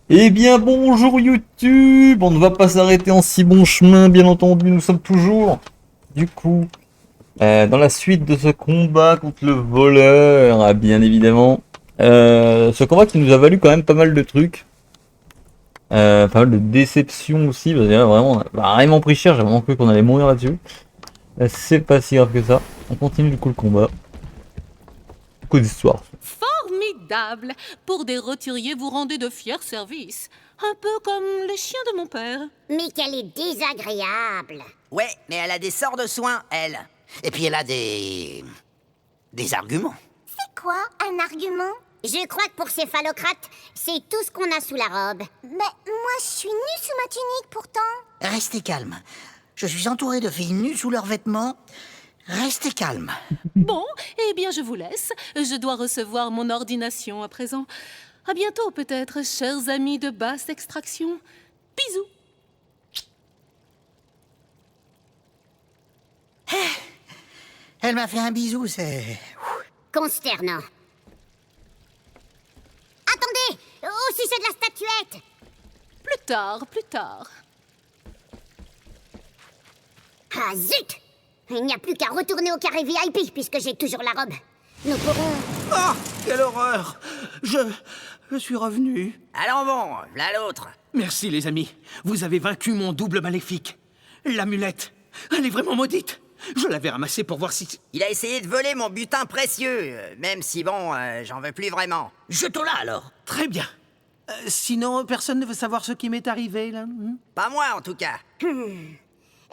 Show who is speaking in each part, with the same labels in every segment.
Speaker 1: Eh bien bonjour YouTube, on ne va pas s'arrêter en si bon chemin bien entendu, nous sommes toujours du coup dans la suite de ce combat contre le voleur, bien évidemment. Ce combat qui nous a valu quand même pas mal de trucs, pas mal de déceptions aussi, parce que là, vraiment on a vraiment pris cher, j'ai vraiment cru qu'on allait mourir là-dessus. C'est pas si grave que ça, on continue du coup le combat. Beaucoup d'histoire.
Speaker 2: Formidable! Pour des roturiers, vous rendez de fiers services. Un peu comme les chiens de mon père.
Speaker 3: Mais qu'elle est désagréable.
Speaker 4: Ouais, mais elle a des sorts de soins, elle. Et puis elle a des arguments.
Speaker 3: C'est quoi un argument? Je crois que pour ces phallocrates, c'est tout ce qu'on a sous la robe. Mais moi, je suis nue sous ma tunique pourtant.
Speaker 4: Restez calme. Je suis entouré de filles nues sous leurs vêtements. Restez calme.
Speaker 2: Bon, eh bien je vous laisse. Je dois recevoir mon ordination à présent. À bientôt peut-être, chers amis de basse extraction. Bisous!
Speaker 4: Elle m'a fait un bisou, c'est...
Speaker 3: Consternant. Attendez! Au sujet de la statuette!
Speaker 2: Plus tard, plus tard.
Speaker 3: Ah zut! Il n'y a plus qu'à retourner au carré VIP puisque j'ai toujours la robe. Nous pourrons...
Speaker 5: Ah, quelle horreur! Je suis revenu.
Speaker 4: Allons bon, là l'autre.
Speaker 5: Merci les amis, vous avez vaincu mon double maléfique. L'amulette, elle est vraiment maudite. Je l'avais ramassée pour voir si...
Speaker 4: Il a essayé de voler mon butin précieux, même si bon, j'en veux plus vraiment. Jetons-la alors.
Speaker 5: Très bien. Sinon, personne ne veut savoir ce qui m'est arrivé, là.
Speaker 4: Pas moi en tout cas.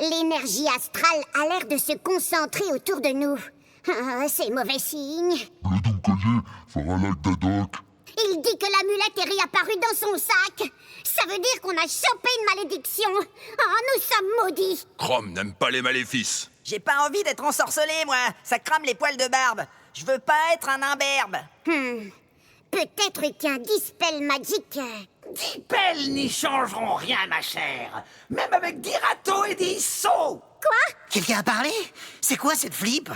Speaker 3: L'énergie astrale a l'air de se concentrer autour de nous. Ah, c'est mauvais signe. Il dit que l'amulette est réapparue dans son sac. Ça veut dire qu'on a chopé une malédiction. Oh, nous sommes maudits.
Speaker 6: Chrome n'aime pas les maléfices.
Speaker 4: J'ai pas envie d'être ensorcelé, moi. Ça crame les poils de barbe. Je veux pas être un imberbe.
Speaker 3: Peut-être qu'un dispel magique...
Speaker 7: Dispel n'y changeront rien, ma chère. Même avec 10 râteaux et 10 sauts.
Speaker 4: Quelqu'un a parlé? C'est quoi cette flip?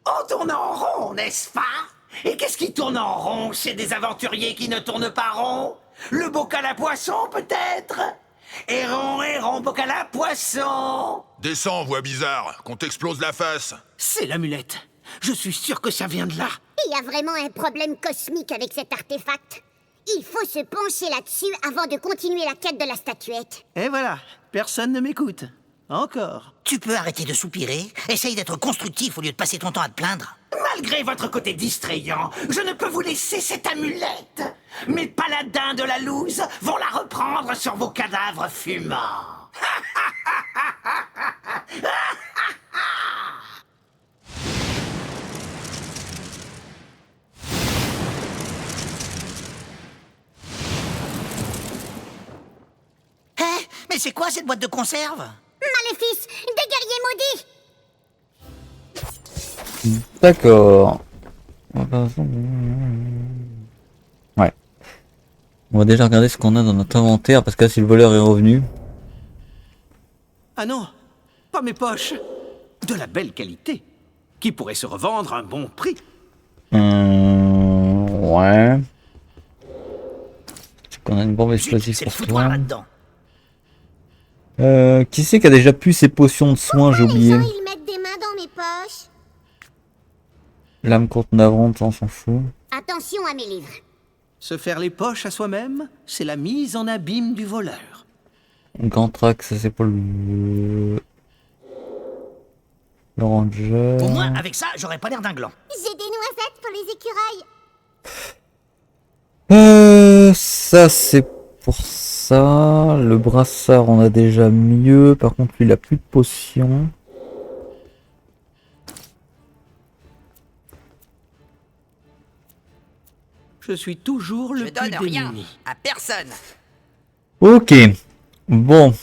Speaker 7: On tourne en rond, n'est-ce pas? Et qu'est-ce qui tourne en rond chez des aventuriers qui ne tournent pas rond? Le bocal à poisson, peut-être? Héron, héron, bocal à poisson.
Speaker 6: Descends, voix bizarre, qu'on t'explose la face.
Speaker 5: C'est l'amulette. Je suis sûr que ça vient de là.
Speaker 3: Il y a vraiment un problème cosmique avec cet artefact. Il faut se pencher là-dessus avant de continuer la quête de la statuette.
Speaker 5: Et voilà, personne ne m'écoute. Encore.
Speaker 4: Tu peux arrêter de soupirer? Essaye d'être constructif au lieu de passer ton temps à te plaindre.
Speaker 7: Malgré votre côté distrayant, je ne peux vous laisser cette amulette. Mes paladins de la loose vont la reprendre sur vos cadavres fumants.
Speaker 4: Hein? Mais c'est quoi cette boîte de conserve?
Speaker 3: Maléfice, des guerriers maudits!
Speaker 1: D'accord. Ouais. On va déjà regarder ce qu'on a dans notre inventaire parce que là si le voleur est revenu.
Speaker 5: Ah non, pas mes poches. De la belle qualité, qui pourrait se revendre à un bon prix.
Speaker 1: Ouais. Est-ce qu'on a une bombe
Speaker 4: Zut,
Speaker 1: explosive
Speaker 4: c'est le
Speaker 1: pour
Speaker 4: foutoir
Speaker 1: toi?
Speaker 4: là-dedans.
Speaker 1: Qui c'est qui a déjà pu ses potions de soins, j'ai oublié.
Speaker 3: Les gens, ils mettent des mains dans mes poches.
Speaker 1: Lame contre navrante, on s'en fout.
Speaker 3: Attention à mes livres.
Speaker 5: Se faire les poches à soi-même, c'est la mise en abîme du voleur.
Speaker 1: Gantrax, ça c'est pour le ranger.
Speaker 4: Au moins, avec ça, j'aurais pas l'air d'un gland.
Speaker 3: J'ai des noisettes pour les écureuils.
Speaker 1: Ça c'est pour ça. Le brassard, on a déjà mieux. Par contre, lui, il a plus de potions.
Speaker 5: Je suis toujours le
Speaker 4: Je
Speaker 5: plus
Speaker 4: donne rien
Speaker 5: démuni.
Speaker 4: à personne.
Speaker 1: Ok. Bon.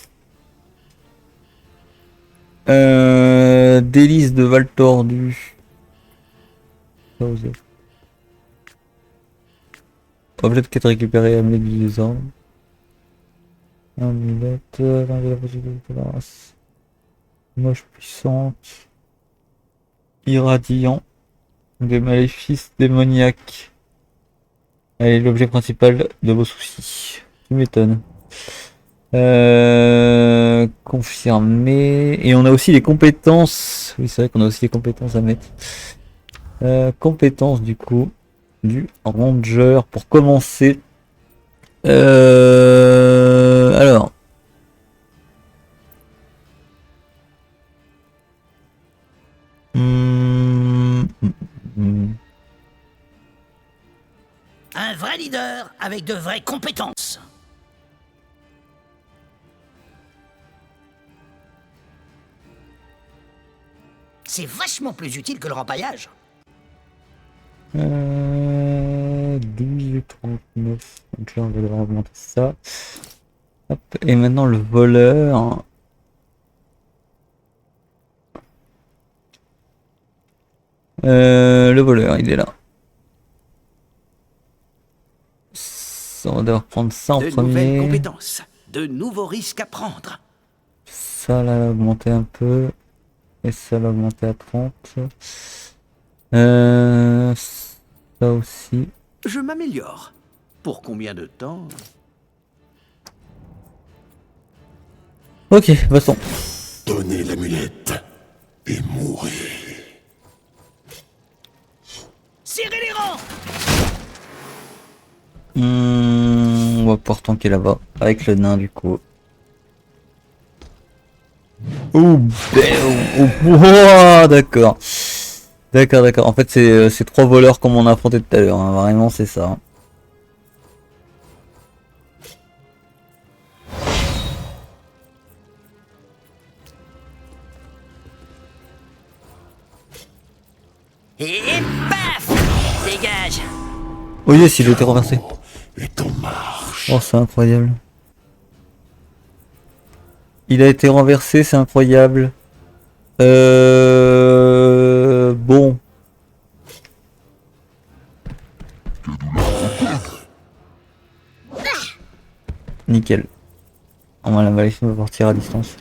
Speaker 1: Délice de Val Tordu. Ça, vous avez. Objet de quête récupéré, amulette du désordre. Amulette, la possibilité de race. Moche puissante. Irradiant. Des maléfices démoniaques. Elle est l'objet principal de vos soucis. Tu m'étonnes. Confirmé. Et on a aussi les compétences. Oui, c'est vrai qu'on a aussi les compétences à mettre. Compétences du coup du ranger pour commencer. Alors.
Speaker 4: Un vrai leader avec de vraies compétences. C'est vachement plus utile que le rempaillage.
Speaker 1: 12 et 39. Donc là on va devoir augmenter ça. Hop. Et maintenant le voleur. Le voleur, il est là. On va devoir prendre ça en
Speaker 5: De
Speaker 1: premier.
Speaker 5: nouvelles compétences, de nouveaux risques à prendre.
Speaker 1: Ça là, augmenter un peu. Et ça va augmenter à 30. Ça aussi.
Speaker 5: Je m'améliore. Pour combien de temps?
Speaker 1: Ok, passons.
Speaker 6: Donnez l'amulette et mourrez.
Speaker 4: Serrez les rangs.
Speaker 1: On va pouvoir tanker là-bas. Avec le nain du coup. Oh, d'accord. D'accord. En fait, c'est 3 voleurs comme on a affronté tout à l'heure. Hein. Vraiment, c'est ça.
Speaker 4: Et paf. Dégage.
Speaker 1: Oh yes, il a été renversé.
Speaker 6: Est en marche.
Speaker 1: Oh, c'est incroyable. Il a été renversé, c'est incroyable. Bon. Nickel. On va la maléfique va partir à distance.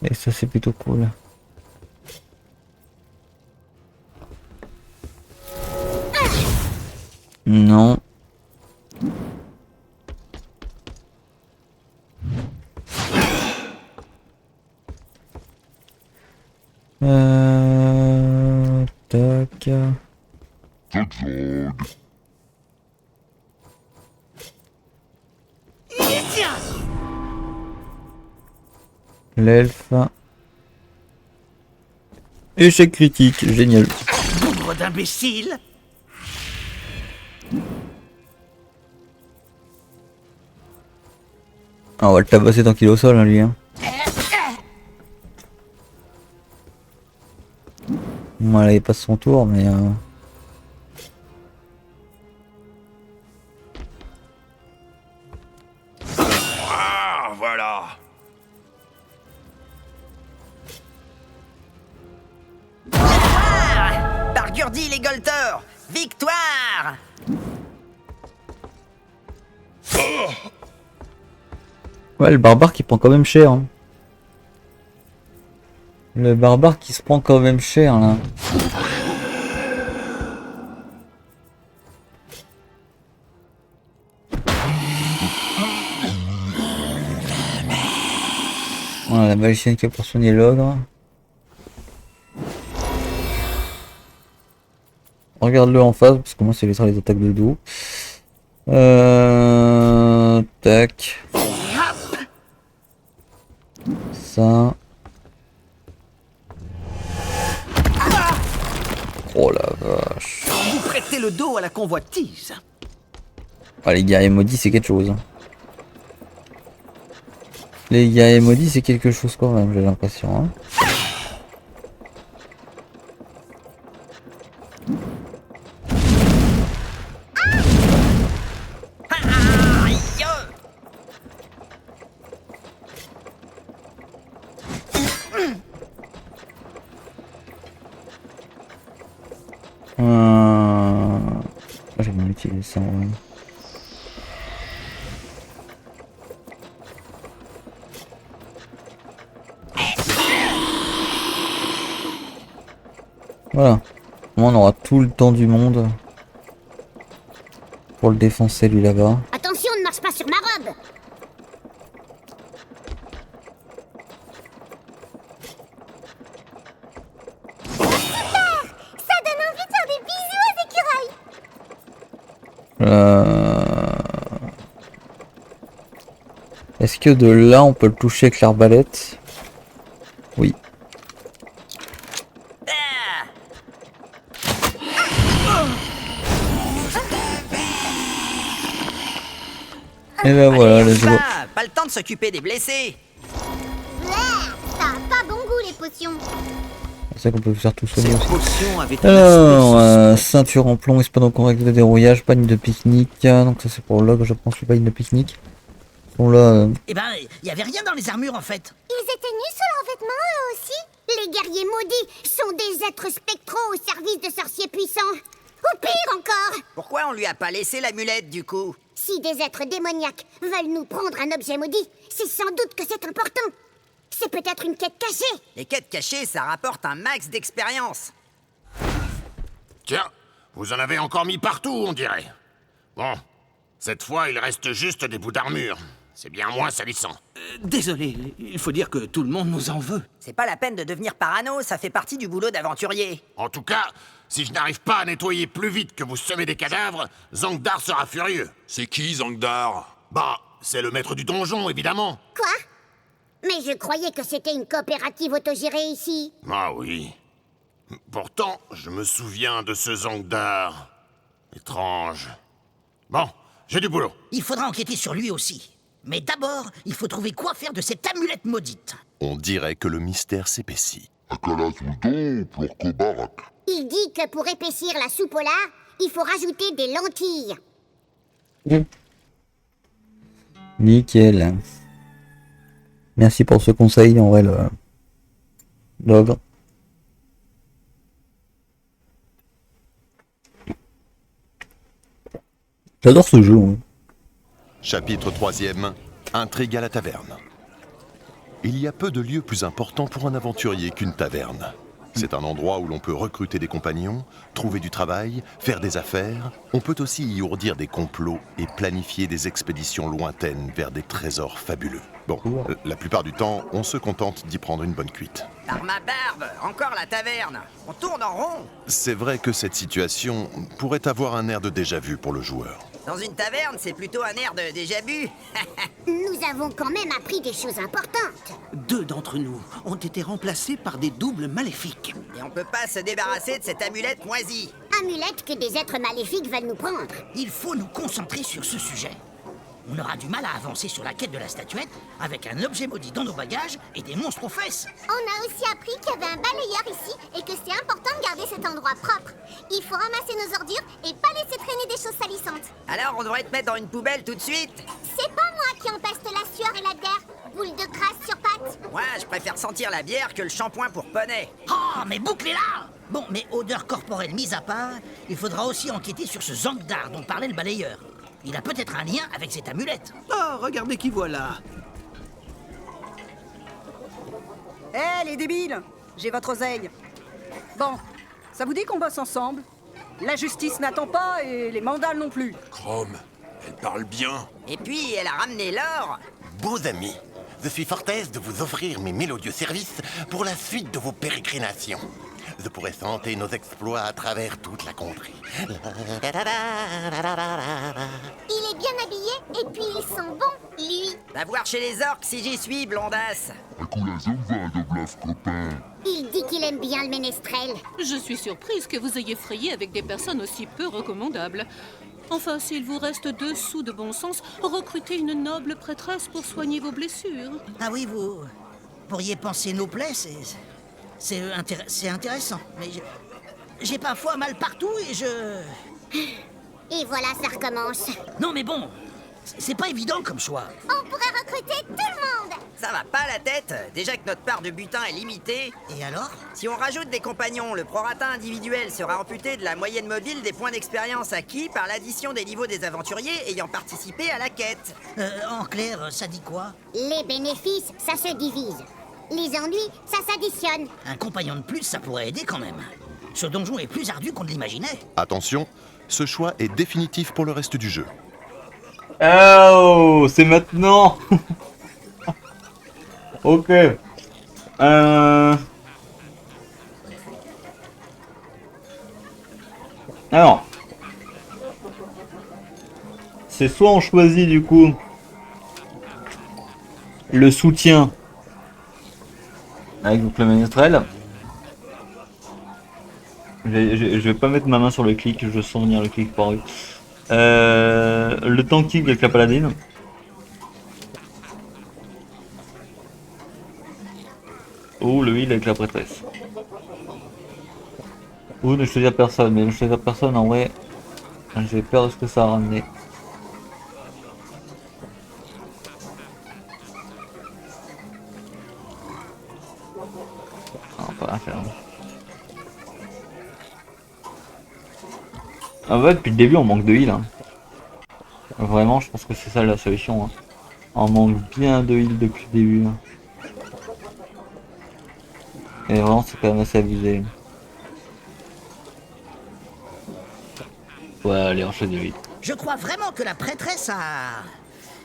Speaker 1: Et ça c'est plutôt cool. Non. Tac. L'elfe. Échec critique, génial.
Speaker 4: Bougre d'imbécile.
Speaker 1: Ah, on va le tabasser tant qu'il est au sol, hein, lui. Hein. Voilà, il passe son tour, mais...
Speaker 6: Ah, voilà.
Speaker 4: Bargurdi les Golters. Victoire.
Speaker 1: Ouais, le barbare qui prend quand même cher. Hein. Le barbare qui se prend quand même cher, là. Voilà, la magicienne qui a poursuivi l'ogre. Regarde-le en face, parce que moi, ça évitera les attaques de dos. Tac. Ça. Oh la vache.
Speaker 5: Vous prêtez le dos à la convoitise.
Speaker 1: Ah, les guerriers maudits, c'est quelque chose. Les guerriers maudits, c'est quelque chose quand même, j'ai l'impression. Hein. J'ai bien utilisé ça. Ouais. Voilà. Moi, on aura tout le temps du monde pour le défoncer lui là-bas.
Speaker 3: Attention, ne marche pas sur sur ma robe. Super! Ça donne envie de faire des bisous aux écureuils.
Speaker 1: Est-ce que de là on peut le toucher avec l'arbalète? Oui. Et ben voilà,
Speaker 8: Allez,
Speaker 1: les
Speaker 8: on y
Speaker 1: joueurs.
Speaker 8: va, pas le temps de s'occuper des blessés.
Speaker 3: Ça a pas bon goût les potions.
Speaker 1: C'est ça qu'on peut faire tout soigner
Speaker 5: Cette
Speaker 1: aussi.
Speaker 5: potion avait un
Speaker 1: Alors,
Speaker 5: aspect
Speaker 1: ceinture en plomb, espadon correct de dérouillage, panier de pique-nique. Donc ça c'est pour l'ogre, je pense, le panier de pique-nique. Bon là,
Speaker 4: Eh ben, il y avait rien dans les armures en fait.
Speaker 3: Ils étaient nus sous leurs vêtements eux aussi. Les guerriers maudits sont des êtres spectraux au service de sorciers puissants. Ou pire encore,
Speaker 8: Pourquoi on lui a pas laissé l'amulette du coup?
Speaker 3: si des êtres démoniaques veulent nous prendre un objet maudit, c'est sans doute que c'est important. C'est peut-être une quête cachée.
Speaker 8: Les quêtes cachées, ça rapporte un max d'expérience.
Speaker 6: Tiens, vous en avez encore mis partout, on dirait. Bon, cette fois, il reste juste des bouts d'armure. C'est bien moins salissant.
Speaker 5: Désolé, il faut dire que tout le monde nous en veut.
Speaker 8: C'est pas la peine de devenir parano, ça fait partie du boulot d'aventurier.
Speaker 6: En tout cas, si je n'arrive pas à nettoyer plus vite que vous semez des cadavres, Zangdar sera furieux.
Speaker 9: C'est qui, Zangdar?
Speaker 6: Bah, c'est le maître du donjon, évidemment.
Speaker 3: Quoi? Mais je croyais que c'était une coopérative autogérée ici.
Speaker 6: Ah oui. Pourtant, je me souviens de ce Zangdar. Étrange. Bon, j'ai du boulot.
Speaker 4: Il faudra enquêter sur lui aussi. Mais d'abord, il faut trouver quoi faire de cette amulette maudite.
Speaker 10: On dirait que le mystère s'épaissit.
Speaker 3: Il dit que pour épaissir la soupe au lard, il faut rajouter des lentilles.
Speaker 1: nickel. Merci pour ce conseil, en vrai, l'ogre. J'adore ce jeu. Hein.
Speaker 10: Chapitre 3e. Intrigue à la taverne. Il y a peu de lieux plus importants pour un aventurier qu'une taverne. C'est un endroit où l'on peut recruter des compagnons, trouver du travail, faire des affaires. On peut aussi y ourdir des complots et planifier des expéditions lointaines vers des trésors fabuleux. Bon, la plupart du temps, on se contente d'y prendre une bonne cuite.
Speaker 8: Par ma barbe, encore la taverne. On tourne en rond.
Speaker 10: C'est vrai que cette situation pourrait avoir un air de déjà-vu pour le joueur.
Speaker 8: Dans une taverne, c'est plutôt un air de déjà-vu.
Speaker 3: Nous avons quand même appris des choses importantes.
Speaker 5: 2 d'entre nous ont été remplacés par des doubles maléfiques.
Speaker 8: Et on peut pas se débarrasser de cette amulette moisie.
Speaker 3: Amulette que des êtres maléfiques veulent nous prendre.
Speaker 4: Il faut nous concentrer sur ce sujet. On aura du mal à avancer sur la quête de la statuette avec un objet maudit dans nos bagages et des monstres aux fesses.
Speaker 3: On a aussi appris qu'il y avait un balayeur ici et que c'est important de garder cet endroit propre. Il faut ramasser nos ordures et pas laisser traîner des choses salissantes.
Speaker 8: Alors on devrait te mettre dans une poubelle tout de suite.
Speaker 3: C'est pas moi qui empeste la sueur et la terre. Boule de crasse sur pattes.
Speaker 8: Moi, je préfère sentir la bière que le shampoing pour poney.
Speaker 4: Oh, mais bouclez-la! Bon, mais odeur corporelle mise à part, il faudra aussi enquêter sur ce Zangdar dont parlait le balayeur. Il a peut-être un lien avec cette amulette.
Speaker 5: Oh, regardez qui voilà.
Speaker 11: Hé, les débiles! J'ai votre oseille. Bon, ça vous dit qu'on bosse ensemble? La justice n'attend pas et les mandales non plus.
Speaker 9: Chrome, elle parle bien.
Speaker 8: Et puis, elle a ramené l'or.
Speaker 6: Beaux amis, je suis fort aise de vous offrir mes mélodieux services pour la suite de vos pérégrinations. Je pourrais chanter nos exploits à travers toute la contrée.
Speaker 3: Il est bien habillé et puis il sent bon, lui.
Speaker 8: Va voir chez les orques si j'y suis, blondasse.
Speaker 3: Il dit qu'il aime bien le ménestrel.
Speaker 2: Je suis surprise que vous ayez frayé avec des personnes aussi peu recommandables. Enfin, s'il vous reste 2 sous de bon sens, recrutez une noble prêtresse pour soigner vos blessures.
Speaker 4: Ah oui, vous pourriez penser nos plaies, c'est intéressant. Mais j'ai parfois mal partout et je...
Speaker 3: Et voilà, ça recommence.
Speaker 4: Non mais bon, c'est pas évident comme choix.
Speaker 3: On pourrait recruter tout le monde.
Speaker 8: Ça va pas la tête. Déjà que notre part de butin est limitée.
Speaker 4: Et alors?
Speaker 8: Si on rajoute des compagnons, le prorata individuel sera amputé de la moyenne mobile des points d'expérience acquis par l'addition des niveaux des aventuriers ayant participé à la quête.
Speaker 4: En clair, ça dit quoi?
Speaker 3: Les bénéfices, ça se divise. Les ennuis, ça s'additionne.
Speaker 4: Un compagnon de plus, ça pourrait aider quand même. Ce donjon est plus ardu qu'on ne l'imaginait.
Speaker 10: Attention, ce choix est définitif pour le reste du jeu.
Speaker 1: Oh, c'est maintenant. Ok. Alors. C'est soit on choisit du coup le soutien avec donc le ménestrel. Je vais pas mettre ma main sur le clic, je sens venir le clic par eux. Le tanking avec la paladine. Ou le heal avec la prêtresse. Ou ne choisir personne, mais ne choisir personne en vrai, j'ai peur de ce que ça a ramené. Non, pas rien faire. En fait, depuis le début, on manque de heal. Hein. Vraiment, je pense que c'est ça la solution. Hein. On manque bien de heal depuis le début. Hein. Et vraiment, c'est quand même assez abusé. Ouais, allez, on choisit vite.
Speaker 4: Je crois vraiment que la prêtresse a...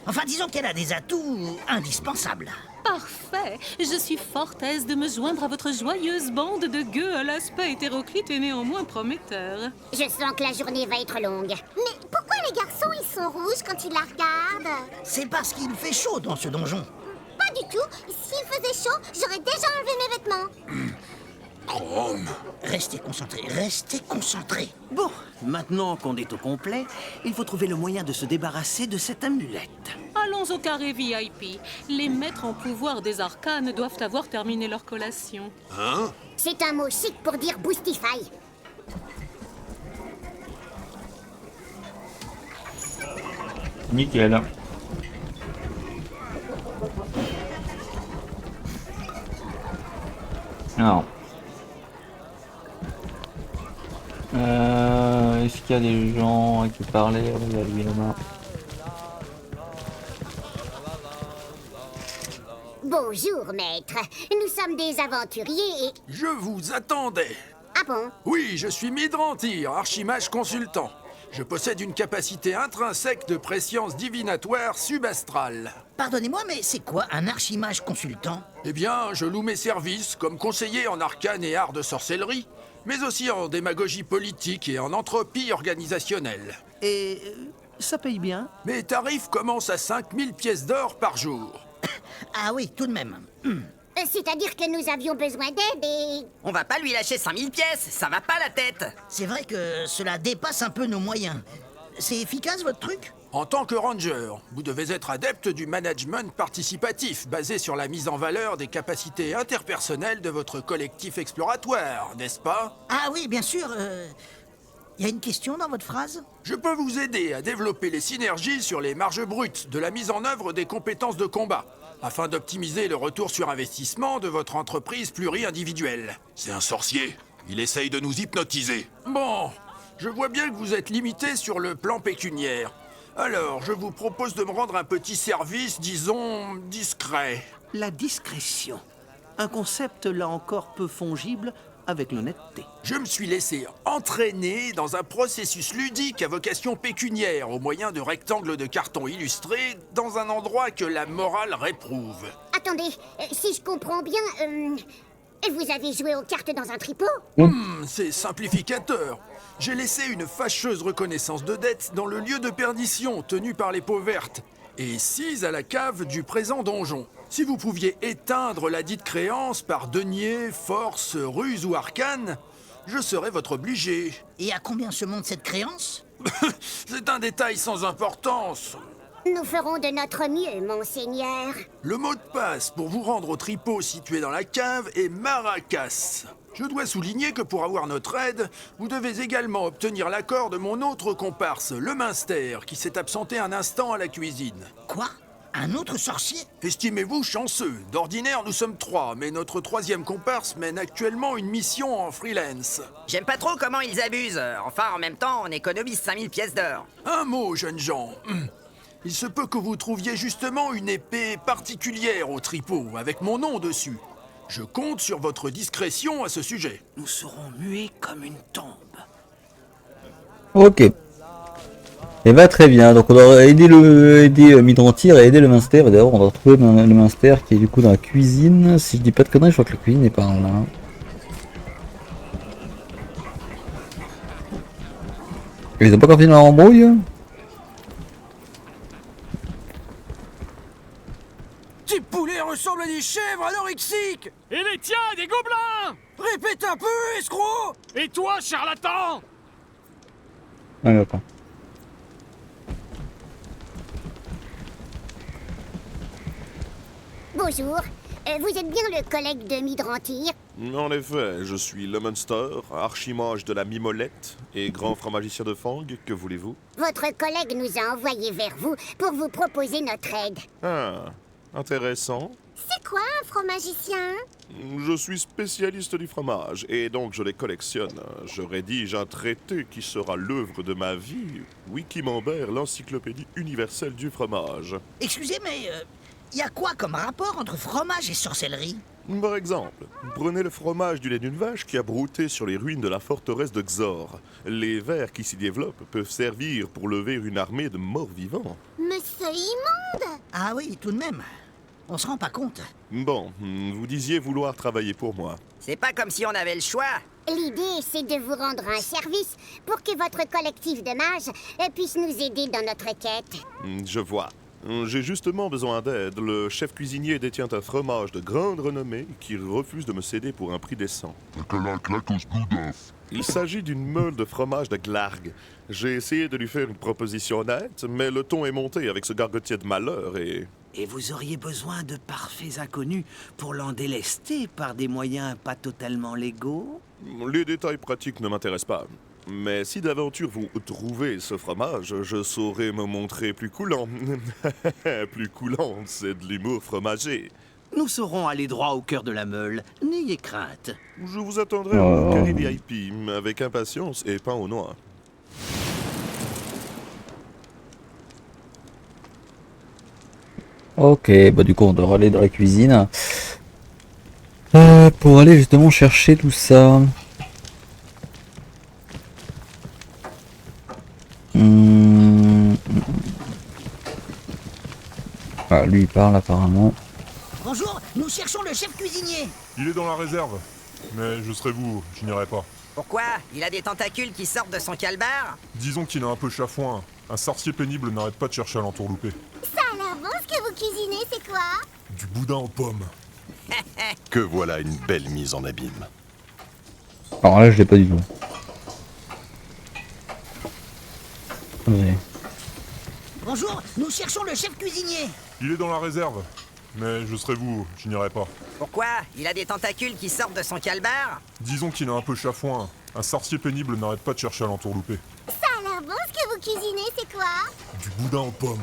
Speaker 4: Enfin, disons qu'elle a des atouts indispensables.
Speaker 2: Parfait. Je suis fort aise de me joindre à votre joyeuse bande de gueux à l'aspect hétéroclite et néanmoins prometteur.
Speaker 3: Je sens que la journée va être longue. Mais pourquoi les garçons, ils sont rouges quand ils la regardent?
Speaker 4: C'est parce qu'il fait chaud dans ce donjon.
Speaker 3: Pas du tout. S'il faisait chaud, j'aurais déjà enlevé mes vêtements.
Speaker 9: Chrome.
Speaker 4: Restez concentrés, restez concentrés.
Speaker 5: Bon, maintenant qu'on est au complet, il faut trouver le moyen de se débarrasser de cette amulette.
Speaker 2: Allons au carré VIP. Les maîtres en pouvoir des arcanes doivent avoir terminé leur collation.
Speaker 9: Hein?
Speaker 3: C'est un mot chic pour dire Boostify.
Speaker 1: Nickel. Alors. Est-ce qu'il y a des gens à qui parler? Il y a lui là-bas.
Speaker 3: Bonjour, maître. Nous sommes des aventuriers et...
Speaker 9: Je vous attendais.
Speaker 3: Ah bon?
Speaker 9: Oui, je suis Midrantir, archimage consultant. Je possède une capacité intrinsèque de préscience divinatoire subastrale.
Speaker 4: Pardonnez-moi, mais c'est quoi un archimage consultant?
Speaker 9: Eh bien, je loue mes services comme conseiller en arcane et art de sorcellerie, mais aussi en démagogie politique et en entropie organisationnelle.
Speaker 5: Et ça paye bien?
Speaker 9: Mes tarifs commencent à 5000 pièces d'or par jour.
Speaker 4: Ah oui, tout de même.
Speaker 3: C'est-à-dire que nous avions besoin d'aide et...
Speaker 8: On va pas lui lâcher 5000 pièces, ça va pas la tête.
Speaker 4: C'est vrai que cela dépasse un peu nos moyens. C'est efficace, votre truc?
Speaker 9: En tant que ranger, vous devez être adepte du management participatif, basé sur la mise en valeur des capacités interpersonnelles de votre collectif exploratoire, n'est-ce pas?
Speaker 4: Ah oui, bien sûr. Y a une question dans votre phrase?
Speaker 9: Je peux vous aider à développer les synergies sur les marges brutes de la mise en œuvre des compétences de combat, afin d'optimiser le retour sur investissement de votre entreprise pluri-individuelle. C'est un sorcier. Il essaye de nous hypnotiser. Bon, je vois bien que vous êtes limité sur le plan pécuniaire. Alors, je vous propose de me rendre un petit service, disons, discret.
Speaker 5: La discrétion. Un concept là encore peu fongible avec l'honnêteté.
Speaker 9: Je me suis laissé entraîner dans un processus ludique à vocation pécuniaire au moyen de rectangles de carton illustrés dans un endroit que la morale réprouve.
Speaker 3: Attendez, si je comprends bien, vous avez joué aux cartes dans un tripot?
Speaker 9: C'est simplificateur. J'ai laissé une fâcheuse reconnaissance de dette dans le lieu de perdition tenu par les peaux vertes et 6 à la cave du présent donjon. Si vous pouviez éteindre la dite créance par denier, force, ruse ou arcane, je serais votre obligé.
Speaker 4: Et à combien se monte cette créance?
Speaker 9: C'est un détail sans importance.
Speaker 3: Nous ferons de notre mieux, monseigneur.
Speaker 9: Le mot de passe pour vous rendre au tripot situé dans la cave est Maracas. Je dois souligner que pour avoir notre aide, vous devez également obtenir l'accord de mon autre comparse, le Minster, qui s'est absenté un instant à la cuisine.
Speaker 4: Quoi? Un autre sorcier?
Speaker 9: Estimez-vous chanceux. D'ordinaire, nous sommes 3, mais notre 3e comparse mène actuellement une mission en freelance.
Speaker 8: J'aime pas trop comment ils abusent. Enfin, en même temps, on économise 5000 pièces d'or.
Speaker 9: Un mot, jeunes gens. Il se peut que vous trouviez justement une épée particulière au tripot, avec mon nom dessus. Je compte sur votre discrétion à ce sujet.
Speaker 5: Nous serons muets comme une tombe.
Speaker 1: Ok. Et bah très bien, donc on doit aider Midrantir et aider le Minster. Et d'ailleurs on doit retrouver le Minster qui est du coup dans la cuisine. Si je dis pas de conneries, je crois que la cuisine est par là. Ils ont pas continué leur embrouille?
Speaker 5: Tes poulets ressemblent à des chèvres anorexiques.
Speaker 12: Et les tiens, des gobelins!
Speaker 5: Répète un peu, escroc.
Speaker 12: Et toi, charlatan?
Speaker 1: Ah d'accord.
Speaker 3: Bonjour, vous êtes bien le collègue de Midrantir?
Speaker 10: En effet, je suis le Munster, archimage de la Mimolette et grand fromagicien de Fang. Que voulez-vous?
Speaker 3: Votre collègue nous a envoyé vers vous pour vous proposer notre aide.
Speaker 10: Ah, intéressant.
Speaker 3: C'est quoi un fromagicien?
Speaker 10: Je suis spécialiste du fromage et donc je les collectionne. Je rédige un traité qui sera l'œuvre de ma vie, Wikimambert, l'encyclopédie universelle du fromage.
Speaker 4: Excusez, mais y a quoi comme rapport entre fromage et sorcellerie?
Speaker 10: Par exemple, prenez le fromage du lait d'une vache qui a brouté sur les ruines de la forteresse de Xor. Les vers qui s'y développent peuvent servir pour lever une armée de morts vivants.
Speaker 3: Mais c'est immonde!
Speaker 4: Ah oui, tout de même. On se rend pas compte.
Speaker 10: Bon, vous disiez vouloir travailler pour moi.
Speaker 8: C'est pas comme si on avait le choix.
Speaker 3: L'idée, c'est de vous rendre un service pour que votre collectif de mages puisse nous aider dans notre quête.
Speaker 10: Je vois. J'ai justement besoin d'aide. Le chef cuisinier détient un fromage de grande renommée qui refuse de me céder pour un prix décent. Il s'agit d'une meule de fromage de Glarg. J'ai essayé de lui faire une proposition honnête, mais le ton est monté avec ce gargotier de malheur et...
Speaker 5: Et vous auriez besoin de parfaits inconnus pour l'en délester par des moyens pas totalement légaux?
Speaker 10: Les détails pratiques ne m'intéressent pas. Mais si d'aventure vous trouvez ce fromage, je saurai me montrer plus coulant. Plus coulant, c'est de l'humour fromager.
Speaker 5: Nous saurons aller droit au cœur de la meule. N'ayez crainte.
Speaker 10: Je vous attendrai au carré VIP, avec impatience et pain au noix.
Speaker 1: Ok, bah du coup on doit aller dans la cuisine. Pour aller justement chercher tout ça. Ah, lui il parle apparemment.
Speaker 4: Bonjour, nous cherchons le chef cuisinier.
Speaker 13: Il est dans la réserve. Mais je serai vous, je n'irai pas.
Speaker 8: Pourquoi? Il a des tentacules qui sortent de son calbar?
Speaker 13: Disons qu'il est un peu chafouin. Un sorcier pénible n'arrête pas de chercher à l'entourlouper.
Speaker 3: Ça a l'air bon ce que vous cuisinez, c'est quoi?
Speaker 13: Du boudin aux pommes.
Speaker 10: Que voilà une belle mise en abîme.
Speaker 1: Alors là je l'ai pas du tout. Attendez.
Speaker 4: Bonjour, nous cherchons le chef cuisinier.
Speaker 13: Il est dans la réserve. Mais je serai vous, je n'irai pas.
Speaker 8: Pourquoi? Il a des tentacules qui sortent de son calbar?
Speaker 13: Disons qu'il est un peu chafouin. Un sorcier pénible n'arrête pas de chercher à l'entourlouper.
Speaker 3: Ça a l'air bon ce que vous cuisinez, c'est quoi?
Speaker 13: Du boudin aux pommes.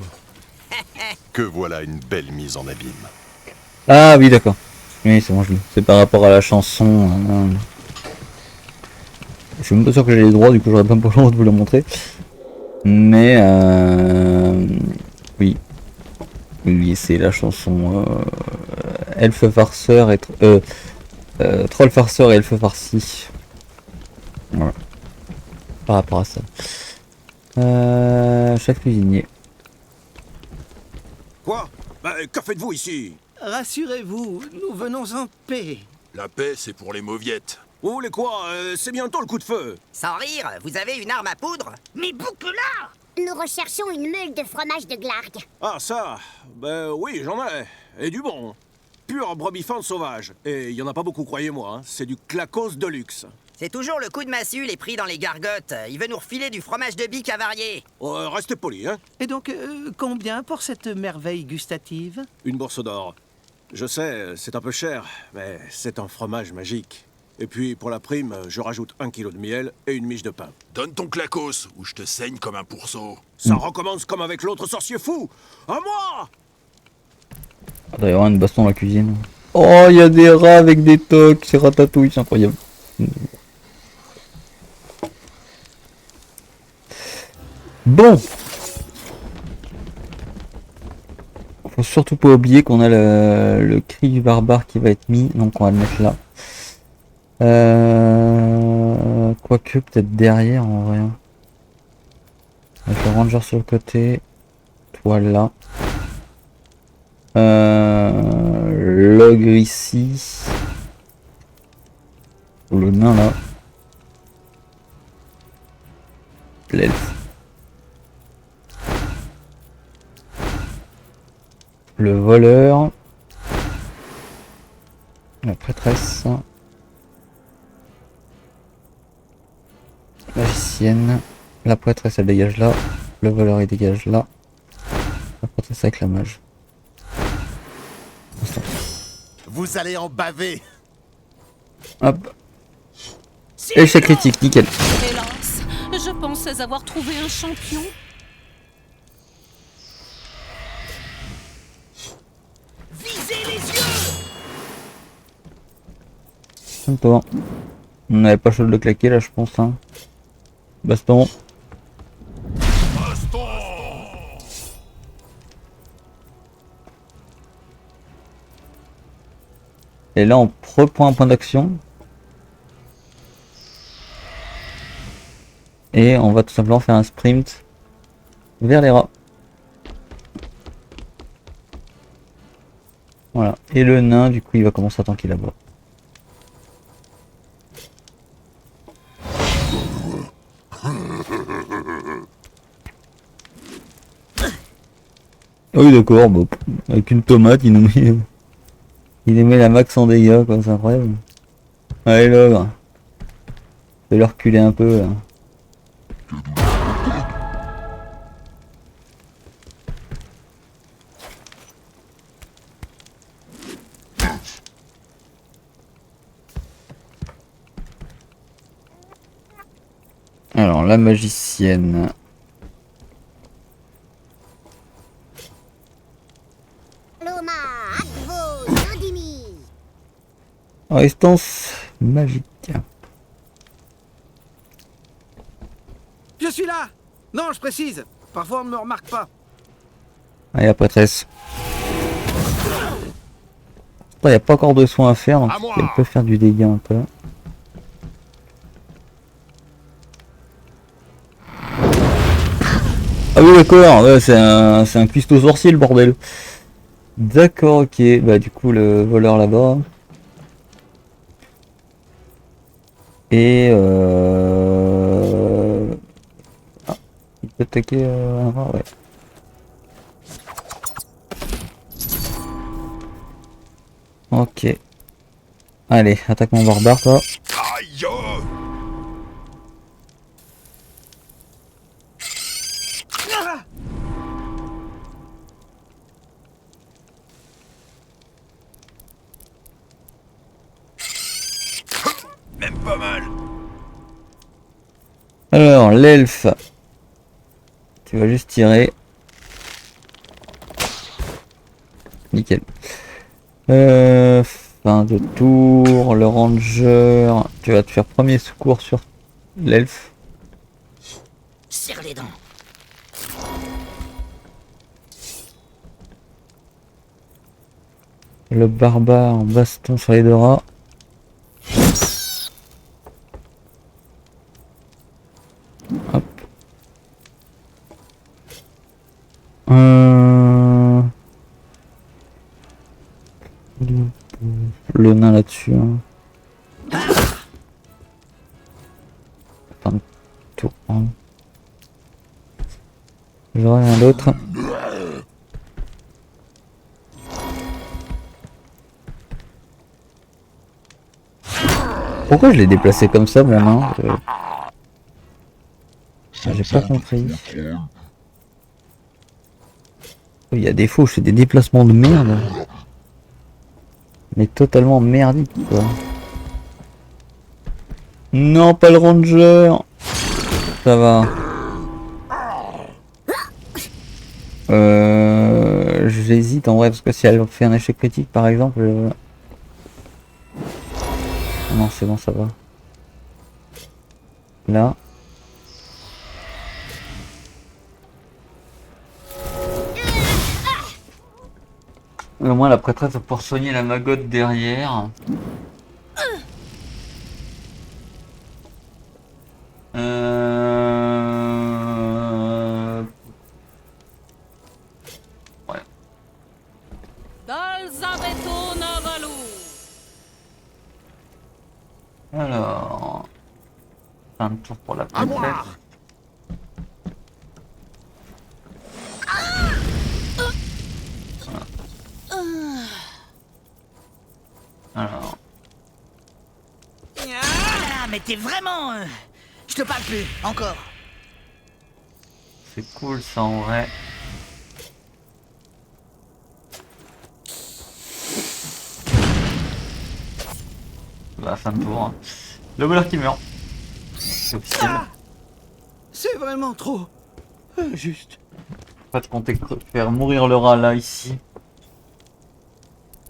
Speaker 10: Que voilà une belle mise en abîme.
Speaker 1: Ah oui d'accord. Oui c'est bon, c'est par rapport à la chanson. Je suis même pas sûr que j'ai les droits, du coup j'aurais pas pour de vous le montrer. Mais oui. Oui, c'est la chanson Elfe farceur et Troll farceur et Elfe farci. Voilà. Par rapport à ça. Chef cuisinier.
Speaker 5: Quoi? Que faites-vous ici? Rassurez-vous, nous venons en paix.
Speaker 9: La paix, c'est pour les mauviettes.
Speaker 5: Vous voulez quoi? C'est bientôt le coup de feu.
Speaker 8: Sans rire, vous avez une arme à poudre?
Speaker 3: Mais boucle-là! Nous recherchons une meule de fromage de Glarg.
Speaker 5: Ah ça? Ben oui, j'en ai. Et du bon. Pure brebis fente sauvage. Et il y en a pas beaucoup, croyez-moi. Hein. C'est du clacos de luxe.
Speaker 8: C'est toujours le coup de massue, les prix dans les gargotes. Il veut nous refiler du fromage de bique avarié.
Speaker 5: Restez poli, hein. Et donc, combien pour cette merveille gustative? Une bourse d'or. Je sais, c'est un peu cher, mais c'est un fromage magique. Et puis, pour la prime, je rajoute 1 kilo de miel et une miche de pain.
Speaker 9: Donne ton clacos, ou je te saigne comme un pourceau.
Speaker 5: Ça recommence comme avec l'autre sorcier fou. À moi!
Speaker 1: Il doit y avoir une baston dans la cuisine. Oh, il y a des rats avec des tocs, c'est ratatouille, c'est incroyable. Bon. Faut surtout pas oublier qu'on a le cri du barbare qui va être mis, donc on va le mettre là. Quoique peut-être derrière en vrai. Avec le ranger sur le côté. Toi là. L'ogre ici. Le nain là. L'elfe. Le voleur. La prêtresse. Magicienne. La prêtresse elle dégage là. Le voleur il dégage là. La prêtresse avec la mage.
Speaker 6: Vous allez en baver.
Speaker 1: Hop. Échec critique, nickel.
Speaker 2: Hélas, je pensais avoir trouvé un champion.
Speaker 7: Visez les yeux.
Speaker 1: Sympa. On n'avait pas chaud de le claquer là je pense hein. Baston. Et là on reprend un point d'action. Et on va tout simplement faire un sprint vers les rats. Voilà. Et le nain du coup il va commencer à tanker là-bas. Ah oui d'accord, bon, avec une tomate il nous met... Il nous met la max en dégâts quoi, c'est incroyable. Allez l'ogre. Je vais le reculer un peu là. Alors la magicienne.
Speaker 3: Loma, Agvo, Yodimi.
Speaker 1: Résistance magique.
Speaker 5: Je suis là. Non, je précise. Parfois on ne me remarque pas.
Speaker 1: Allez la prêtresse. Il n'y a pas encore de soins à faire, donc elle peut faire du dégât un peu. Ah oui d'accord, ouais, c'est un cuistot sorcier le bordel. D'accord, ok, bah du coup le voleur là-bas. Et ah, il peut attaquer un rat, ouais. Ok. Allez, attaque mon barbare toi.
Speaker 9: Même pas mal.
Speaker 1: Alors, l'elfe. Tu vas juste tirer. Nickel. Fin de tour. Le ranger. Tu vas te faire premier secours sur l'elfe.
Speaker 4: Serre les dents.
Speaker 1: Le barbare en baston sur les deux rats. Hop. Le nain là-dessus. Hein. Fin de tour. Hein. J'aurai rien d'autre. Pourquoi je l'ai déplacé comme ça mon nain? J'ai pas compris. Oh, il y a des faux, je fais des déplacements de merde. Mais totalement merdique quoi. Non, pas le ranger. Ça va. J'hésite en vrai parce que si elle fait un échec critique par exemple. Non, c'est bon, ça va. Là. Au moins la prêtresse va pouvoir soigner la magotte derrière.
Speaker 2: Elzabeto Navalu.
Speaker 1: Alors... Un tour pour la
Speaker 5: À moi.
Speaker 1: princesse. Alors...
Speaker 4: Ah, mais t'es vraiment... Je te parle plus, encore.
Speaker 1: C'est cool ça en vrai. Bah fin de tour. Hein. Le voleur qui meurt. C'est officiel.
Speaker 5: C'est vraiment trop juste.
Speaker 1: Pas de compter faire mourir le rat là ici.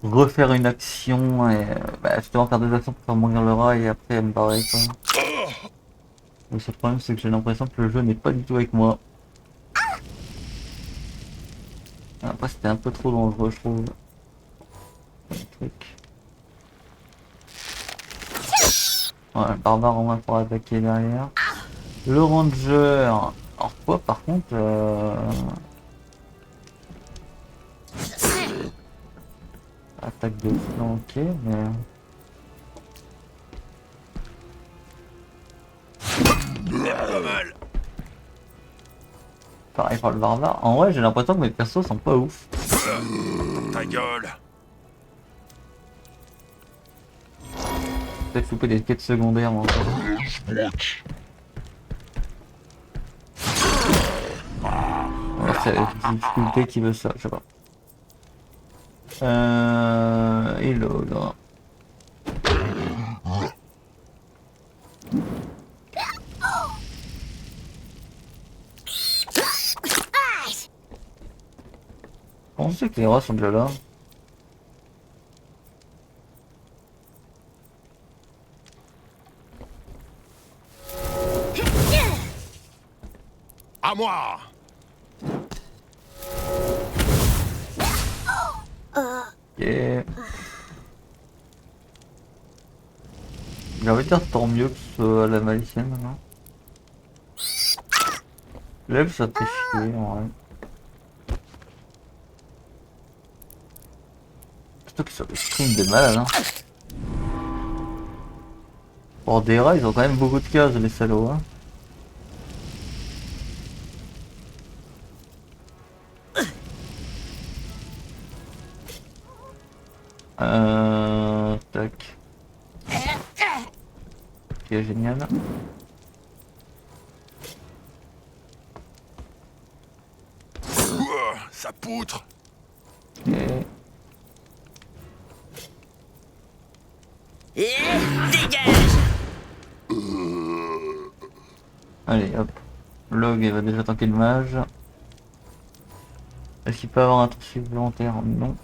Speaker 1: Refaire une action et bah, justement faire des actions pour faire mourir le rat et après me barrer quoi. Le seul problème c'est que j'ai l'impression que le jeu n'est pas du tout avec moi. Après c'était un peu trop dangereux je trouve. Le truc. Ouais, le barbare en main pour attaquer derrière. Le ranger. Alors quoi par contre attaque de flanc, ok, mais...
Speaker 9: Pas mal.
Speaker 1: Pareil pour le barbare. En vrai j'ai l'impression que mes persos sont pas ouf.
Speaker 9: Ta gueule.
Speaker 1: Peut-être louper des quêtes secondaires moi. Ouais, c'est la difficulté qui veut ça, je sais pas. Hello là. Comment c'est que les rats sont déjà là?
Speaker 5: À moi.
Speaker 1: Ok. J'ai envie de dire tant mieux que ce soit la malicienne maintenant. Lève ça fait chier en vrai. Surtout que sur le stream de malade hein. Pour des rats ils ont quand même beaucoup de cases les salauds hein. Tac. Ok, génial.
Speaker 9: Ça poutre.
Speaker 1: Ok.
Speaker 4: Et dégage.
Speaker 1: Allez hop. Log il va déjà tanker le mage. Est-ce qu'il peut avoir un truc supplémentaire? Non.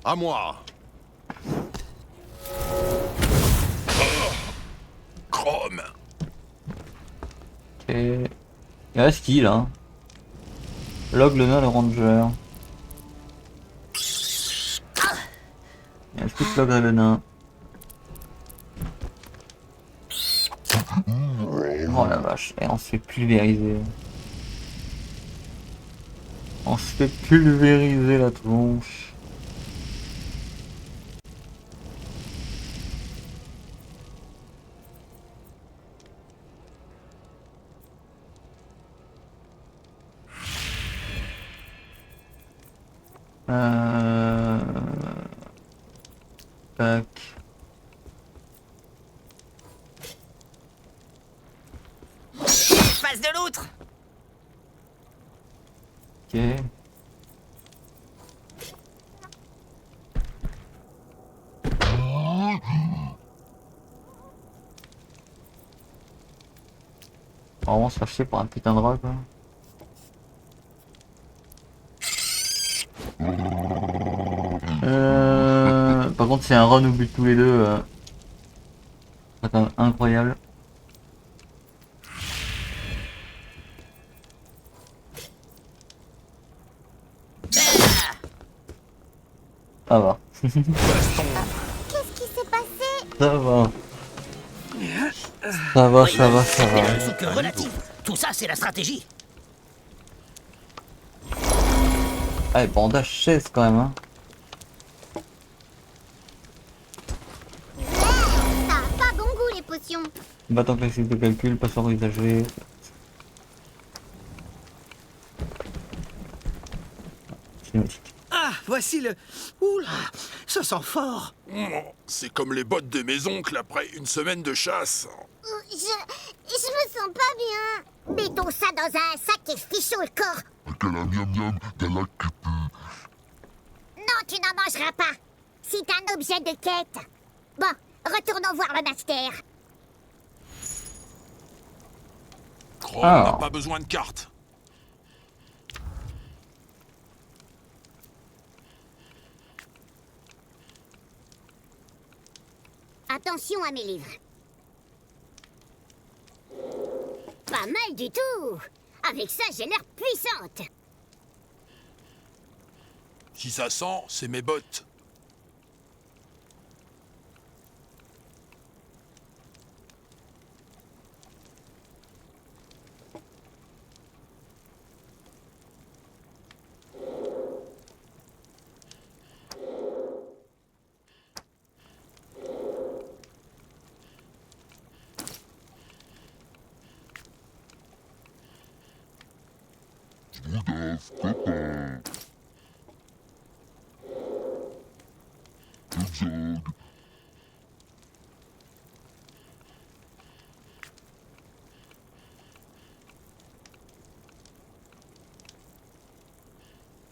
Speaker 5: À moi.
Speaker 9: Chrome.
Speaker 1: Ok. Il reste qui là? Log le nain le ranger. Il reste plus que Log et le nain. Oh la vache, et on se fait pulvériser. On se fait pulvériser la tronche. Tac.
Speaker 4: Face de l'outre.
Speaker 1: Ok. Vraiment se faire chier pour un putain de rat quoi. Par contre si un rat nous bute tous les deux, c'est quand même incroyable. Ça va.
Speaker 3: Qu'est-ce qui s'est passé?
Speaker 1: Ça va. Ça va, ça va, ça
Speaker 4: Mais
Speaker 1: va.
Speaker 4: ne sont que relatifs. Tout ça, c'est la stratégie.
Speaker 1: Ah, bandage chaise quand même, hein.
Speaker 3: Ça a pas bon goût les potions.
Speaker 1: Bâton classique de calcul, passeur usagé.
Speaker 7: Ah, voici le... Oula, ça sent fort.
Speaker 9: C'est comme les bottes de mes oncles après une semaine de chasse.
Speaker 3: Je me sens pas bien. Mettons ça dans un sac et fichons le corps. Non, tu n'en mangeras pas. C'est un objet de quête. Bon, retournons voir le master.
Speaker 9: Chrome n'a pas besoin de carte.
Speaker 3: Attention à mes livres. Pas mal du tout. Avec ça, j'ai l'air puissante.
Speaker 9: Si ça sent, c'est mes bottes.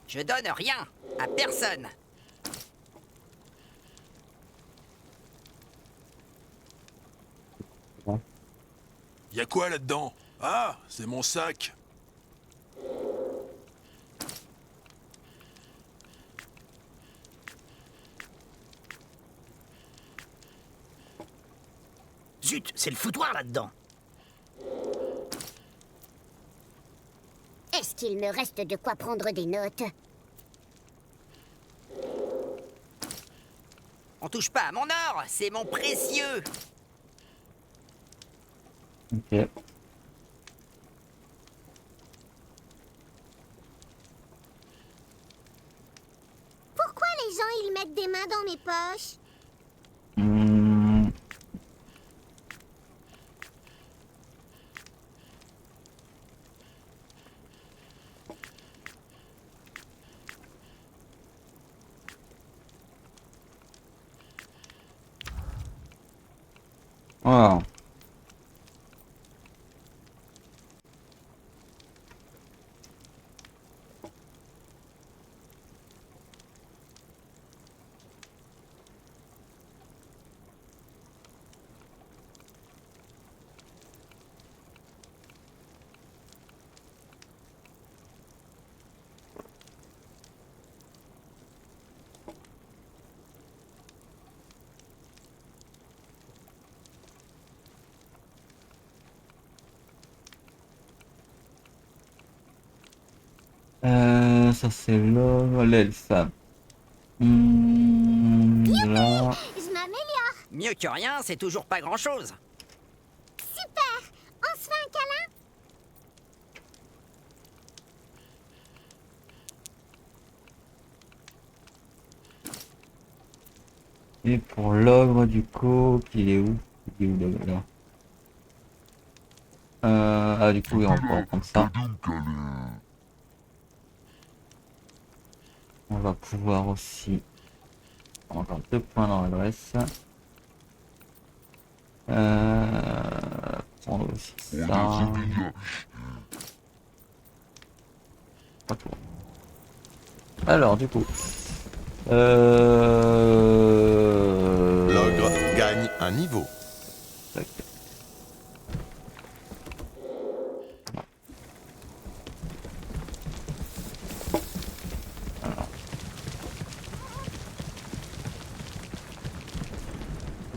Speaker 8: Je donne rien à personne.
Speaker 9: Y a quoi là-dedans? Ah, c'est mon sac.
Speaker 4: Zut, c'est le foutoir là-dedans.
Speaker 3: Est-ce qu'il me reste de quoi prendre des notes?
Speaker 8: On touche pas à mon or, c'est mon précieux.
Speaker 1: Ok.
Speaker 3: Pourquoi les gens, ils mettent des mains dans mes poches?
Speaker 1: Voilà. Ça c'est l'elfe. Là.
Speaker 3: Je m'améliore.
Speaker 8: Mieux que rien, c'est toujours pas grand-chose.
Speaker 3: Super. On se fait un câlin?
Speaker 1: Et pour l'ogre du coup, il est où? Il est où l'ogre là? Ah du coup on va prendre ça. On va pouvoir aussi encore 2 points dans l'adresse. Prendre aussi ça. Pas tout. Alors du coup.
Speaker 10: L'ogre gagne un niveau.
Speaker 1: Tac.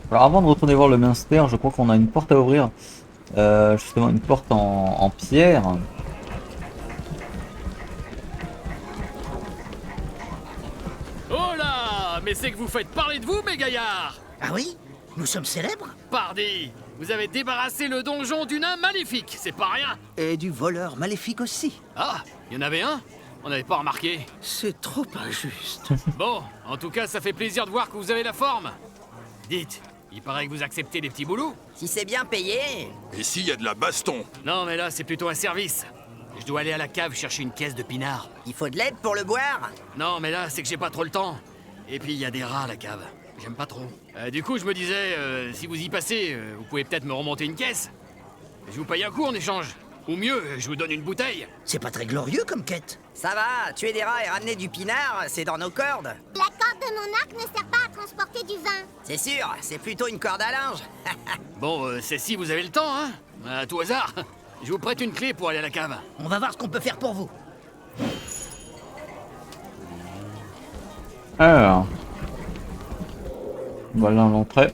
Speaker 1: Alors avant de retourner voir le Minster, je crois qu'on a une porte à ouvrir. Justement une porte en pierre.
Speaker 12: Oh là! Mais c'est que vous faites parler de vous, mes gaillards!
Speaker 4: Ah oui? Nous sommes célèbres?
Speaker 12: Pardi! Vous avez débarrassé le donjon du nain maléfique, c'est pas rien!
Speaker 7: Et du voleur maléfique aussi.
Speaker 12: Ah, il y en avait un? On n'avait pas remarqué.
Speaker 7: C'est trop injuste.
Speaker 12: Bon, en tout cas, ça fait plaisir de voir que vous avez la forme. Dites, il paraît que vous acceptez les petits boulots?
Speaker 8: Si c'est bien payé...
Speaker 9: Et s'il y a de la baston?
Speaker 12: Non, mais là, c'est plutôt un service. Je dois aller à la cave chercher une caisse de pinard.
Speaker 8: Il faut de l'aide pour le boire?
Speaker 12: Non, mais là, c'est que j'ai pas trop le temps. Et puis, il y a des rats à la cave. J'aime pas trop. Du coup, je me disais, si vous y passez, vous pouvez peut-être me remonter une caisse. Je vous paye un coup en échange. Ou mieux, je vous donne une bouteille.
Speaker 4: C'est pas très glorieux comme quête.
Speaker 8: Ça va, tuer des rats et ramener du pinard, c'est dans nos cordes.
Speaker 3: La corde de mon arc ne sert pas à transporter du vin.
Speaker 8: C'est sûr, c'est plutôt une corde à linge.
Speaker 12: Bon, c'est si vous avez le temps, hein. À tout hasard. Je vous prête une clé pour aller à la cave.
Speaker 4: On va voir ce qu'on peut faire pour vous.
Speaker 1: Alors. Voilà l'entrée.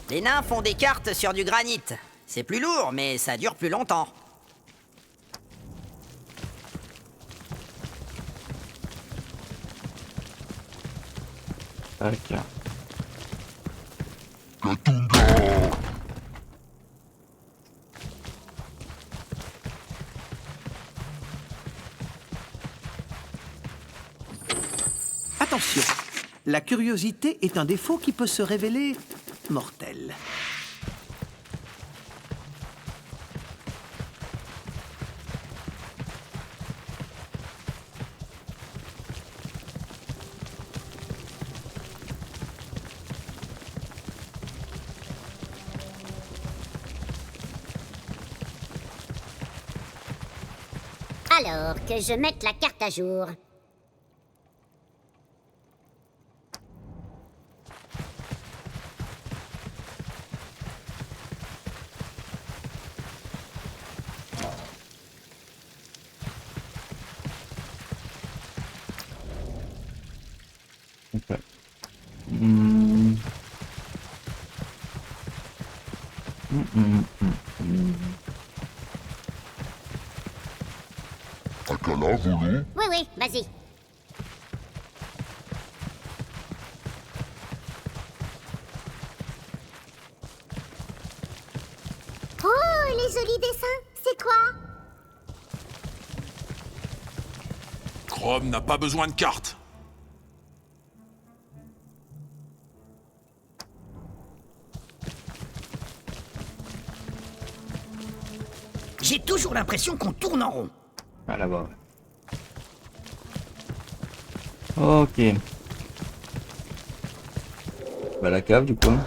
Speaker 8: Les nains font des cartes sur du granit. C'est plus lourd, mais ça dure plus longtemps.
Speaker 1: Ok.
Speaker 7: Attention, la curiosité est un défaut qui peut se révéler mortel.
Speaker 3: Alors, que je mette la carte à jour.
Speaker 1: Ok. Hmm.
Speaker 3: Oui, oui, vas-y. Oh, les jolis dessins, c'est quoi?
Speaker 9: Chrome n'a pas besoin de carte.
Speaker 4: J'ai toujours l'impression qu'on tourne en rond.
Speaker 1: Ah là-bas. Ok. Bah la cave du coup.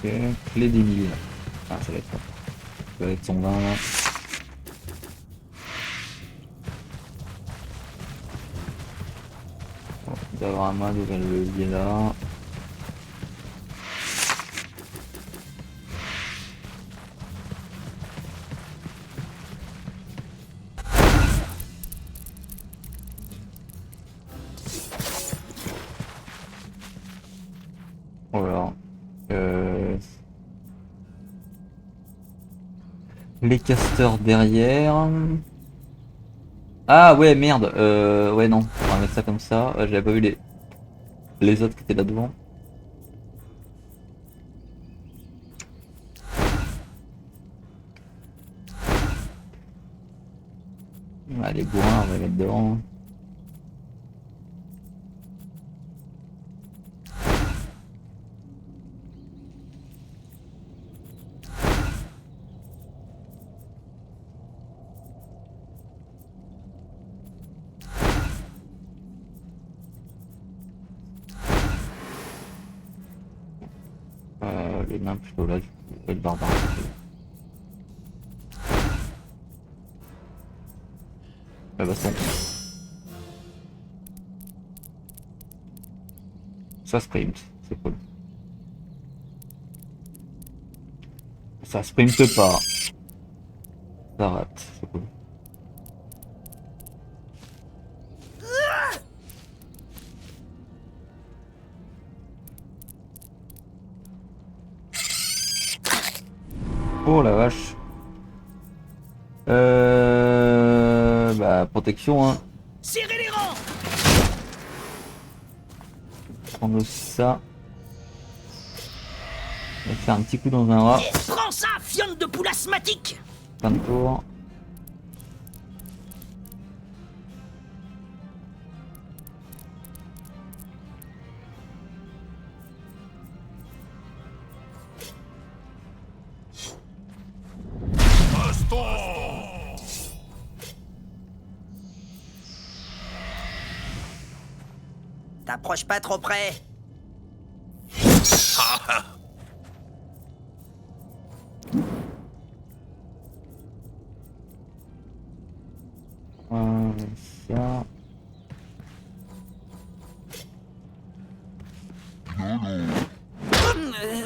Speaker 1: Ok, clé des villes. Ah, ça va être ça. Ça va être son vin là. Bon, il doit y avoir un mode où il y a le levier là. Voilà. Les casteurs derrière. Ah ouais merde. Ouais non. On va mettre ça comme ça. J'avais pas vu les autres qui étaient là devant. Ah, les bourrins on va les mettre devant. Les nains plutôt là, du coup, et le barbare. La baston. Ça sprint, c'est cool. Ça sprinte pas. Ça rate, c'est cool. Oh la vache. Bah protection hein.
Speaker 4: Serrez les rangs.
Speaker 1: Prendre ça. On va faire un petit coup dans un rat.
Speaker 4: Prends ça, fiente de poule asthmatique.
Speaker 1: Plein de tours.
Speaker 8: T'approches pas trop près.
Speaker 1: Ça.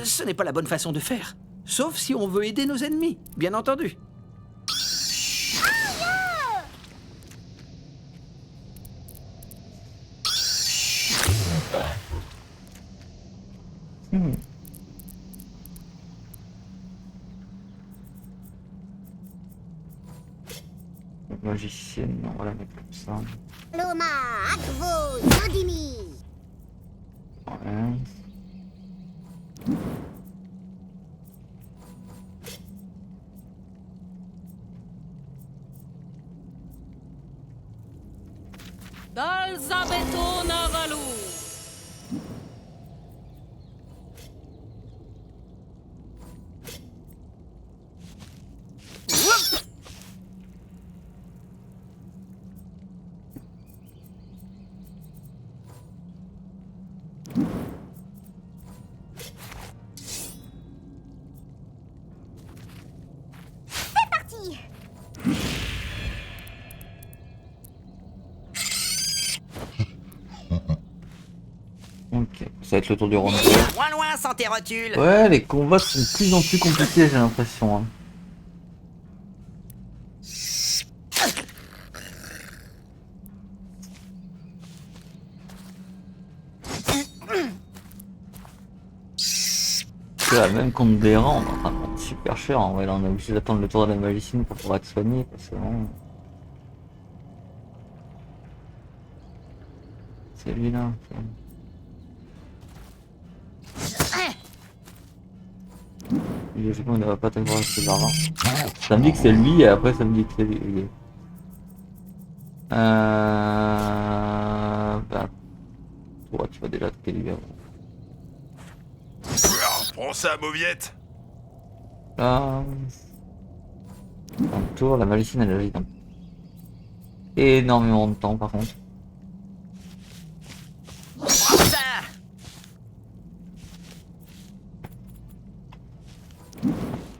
Speaker 7: Ce n'est pas la bonne façon de faire. Sauf si on veut aider nos ennemis, bien entendu.
Speaker 1: Magicienne, on va la mettre comme ça.
Speaker 3: Loma, Akvo, Zodimi.
Speaker 1: Ouais.
Speaker 2: Dalzabeto Navalu.
Speaker 3: C'est parti.
Speaker 1: Ok, ça va être le tour du round.
Speaker 8: Loin loin sans tes rotules.
Speaker 1: Ouais, les combats sont de plus en plus compliqués, j'ai l'impression. Hein. Là, même contre des rangs, on est en train de prendre super cher. En vrai, là, on est obligé d'attendre le tour de la magicienne pour pouvoir être soigné. Parce que vraiment... C'est lui là. Logiquement, il ne va pas t'avoir ce barin. Ça me dit que c'est lui et après ça me dit que c'est lui. Bah. Toi, tu vas déjà te libérer.
Speaker 9: Prends ça, mauviette.
Speaker 1: Là. Un tour, la magicienne elle agit énormément de temps par contre.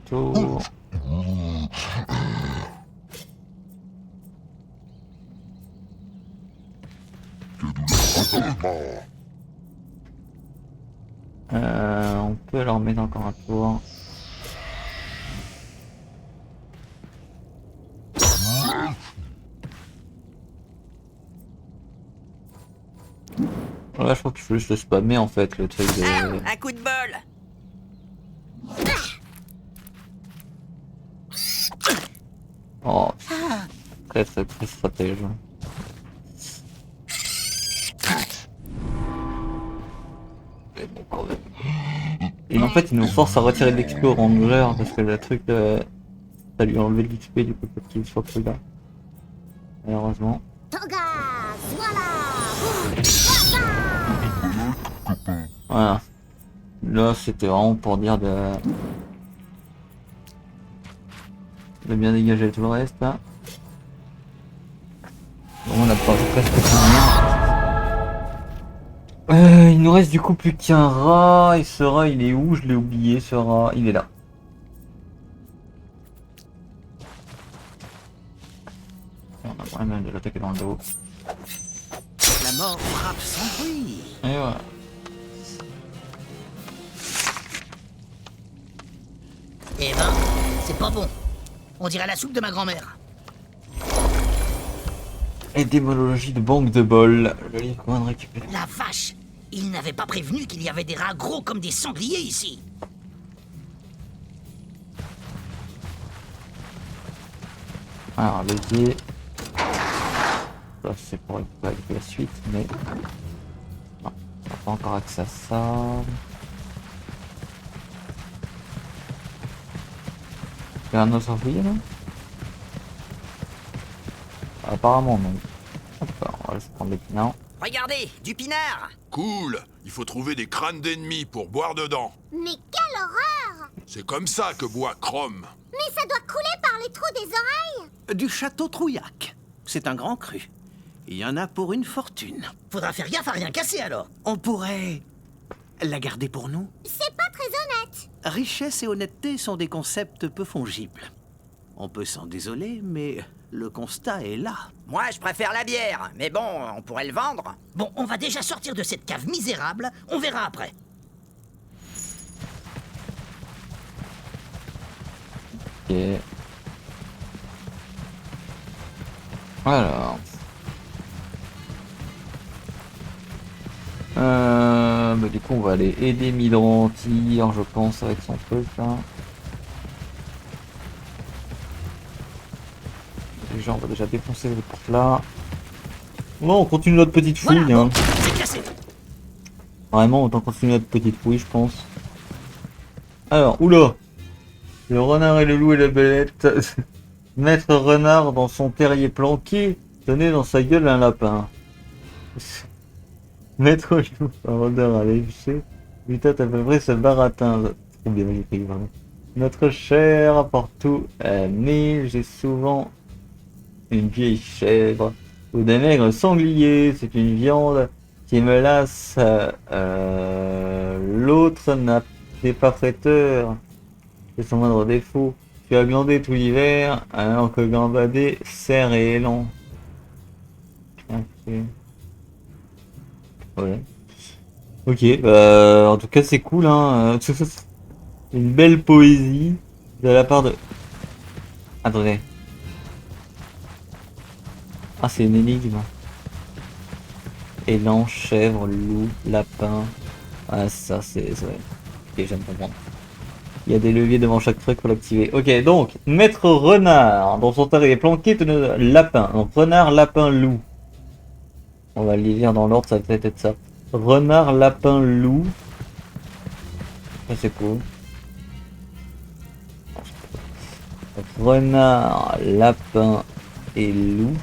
Speaker 1: Tour. On peut leur mettre encore un tour. Là, je crois qu'il faut juste le spammer en fait, le truc de...
Speaker 8: Un coup de bol.
Speaker 1: Oh, très stratège. Et en fait, il nous force à retirer de l'XP au Ranger parce que le truc, ça lui a enlevé de l'XP du coup pour qu'il soit plus là. Malheureusement. Voilà. Là, c'était vraiment pour dire de bien dégager tout le reste là. Bon, on a pas presque fini. Il nous reste du coup plus qu'un rat. Et ce rat, il est où? Je l'ai oublié, ce rat. Il est là. On a vraiment de l'attaquer dans le dos.
Speaker 7: La mort frappe sans bruit.
Speaker 1: Et voilà.
Speaker 4: Eh ben, c'est pas bon. On dirait la soupe de ma grand-mère.
Speaker 1: Étymologie de banque de bol. Le livre qu'on vient de récupérer.
Speaker 4: La vache! Il n'avait pas prévenu qu'il y avait des rats gros comme des sangliers ici.
Speaker 1: Alors, levier. Ça, c'est pour récupérer la suite, mais. Non, on n'a pas encore accès à ça. Il y a un autre sanglier là? Apparemment, non. Hop, on va laisser prendre les pinards.
Speaker 8: Regardez, du pinard.
Speaker 9: Cool. Il faut trouver des crânes d'ennemis pour boire dedans.
Speaker 3: Mais quelle horreur!
Speaker 9: C'est comme ça que boit Chrome.
Speaker 3: Mais ça doit couler par les trous des oreilles!
Speaker 7: Du château Trouillac. C'est un grand cru. Il y en a pour une fortune.
Speaker 4: Faudra faire gaffe à rien casser alors.
Speaker 7: On pourrait la garder pour nous.
Speaker 3: C'est pas très honnête!
Speaker 7: Richesse et honnêteté sont des concepts peu fongibles. On peut s'en désoler, mais le constat est là.
Speaker 8: Moi, je préfère la bière, mais bon, on pourrait le vendre.
Speaker 4: Bon, on va déjà sortir de cette cave misérable, on verra après.
Speaker 1: Ok. Alors. Bah du coup on va aller aider Midrantir, je pense, avec son truc là. Déjà on va déjà défoncer les portes là. Non, on continue notre petite fouille.
Speaker 4: Voilà,
Speaker 1: hein.
Speaker 4: bon, c'est cassé.
Speaker 1: Vraiment, autant continuer notre petite fouille, je pense. Alors, oula! Le renard et le loup et la belette. Maître renard dans son terrier planqué, tenait dans sa gueule un lapin. Maître loup, un rôdeur à l'évêché, Putain, à peu près ce baratin. Trop bien écrit, vraiment. Notre chère apporte tout, mais j'ai souvent une vieille chèvre ou des maigres sangliers. C'est une viande qui me lasse. L'autre n'est pas prêteur. C'est son moindre défaut. Tu as glandé tout l'hiver, alors que gambader, cerf et élan. Ok. Ouais. Ok, bah, en tout cas c'est cool, hein. Une belle poésie de la part de... Attendez. Ah, c'est une énigme. Élan, chèvre, loup, lapin. Ah, ça c'est... Ok, j'aime comprendre. Il y a des leviers devant chaque truc pour l'activer. Ok, donc, maître renard, dans son terrier planqué, tenait lapin. Donc, renard, lapin, loup. On va les lire dans l'ordre, ça va peut-être être ça. Renard, lapin, loup. Ça, c'est cool. Renard, lapin et loup.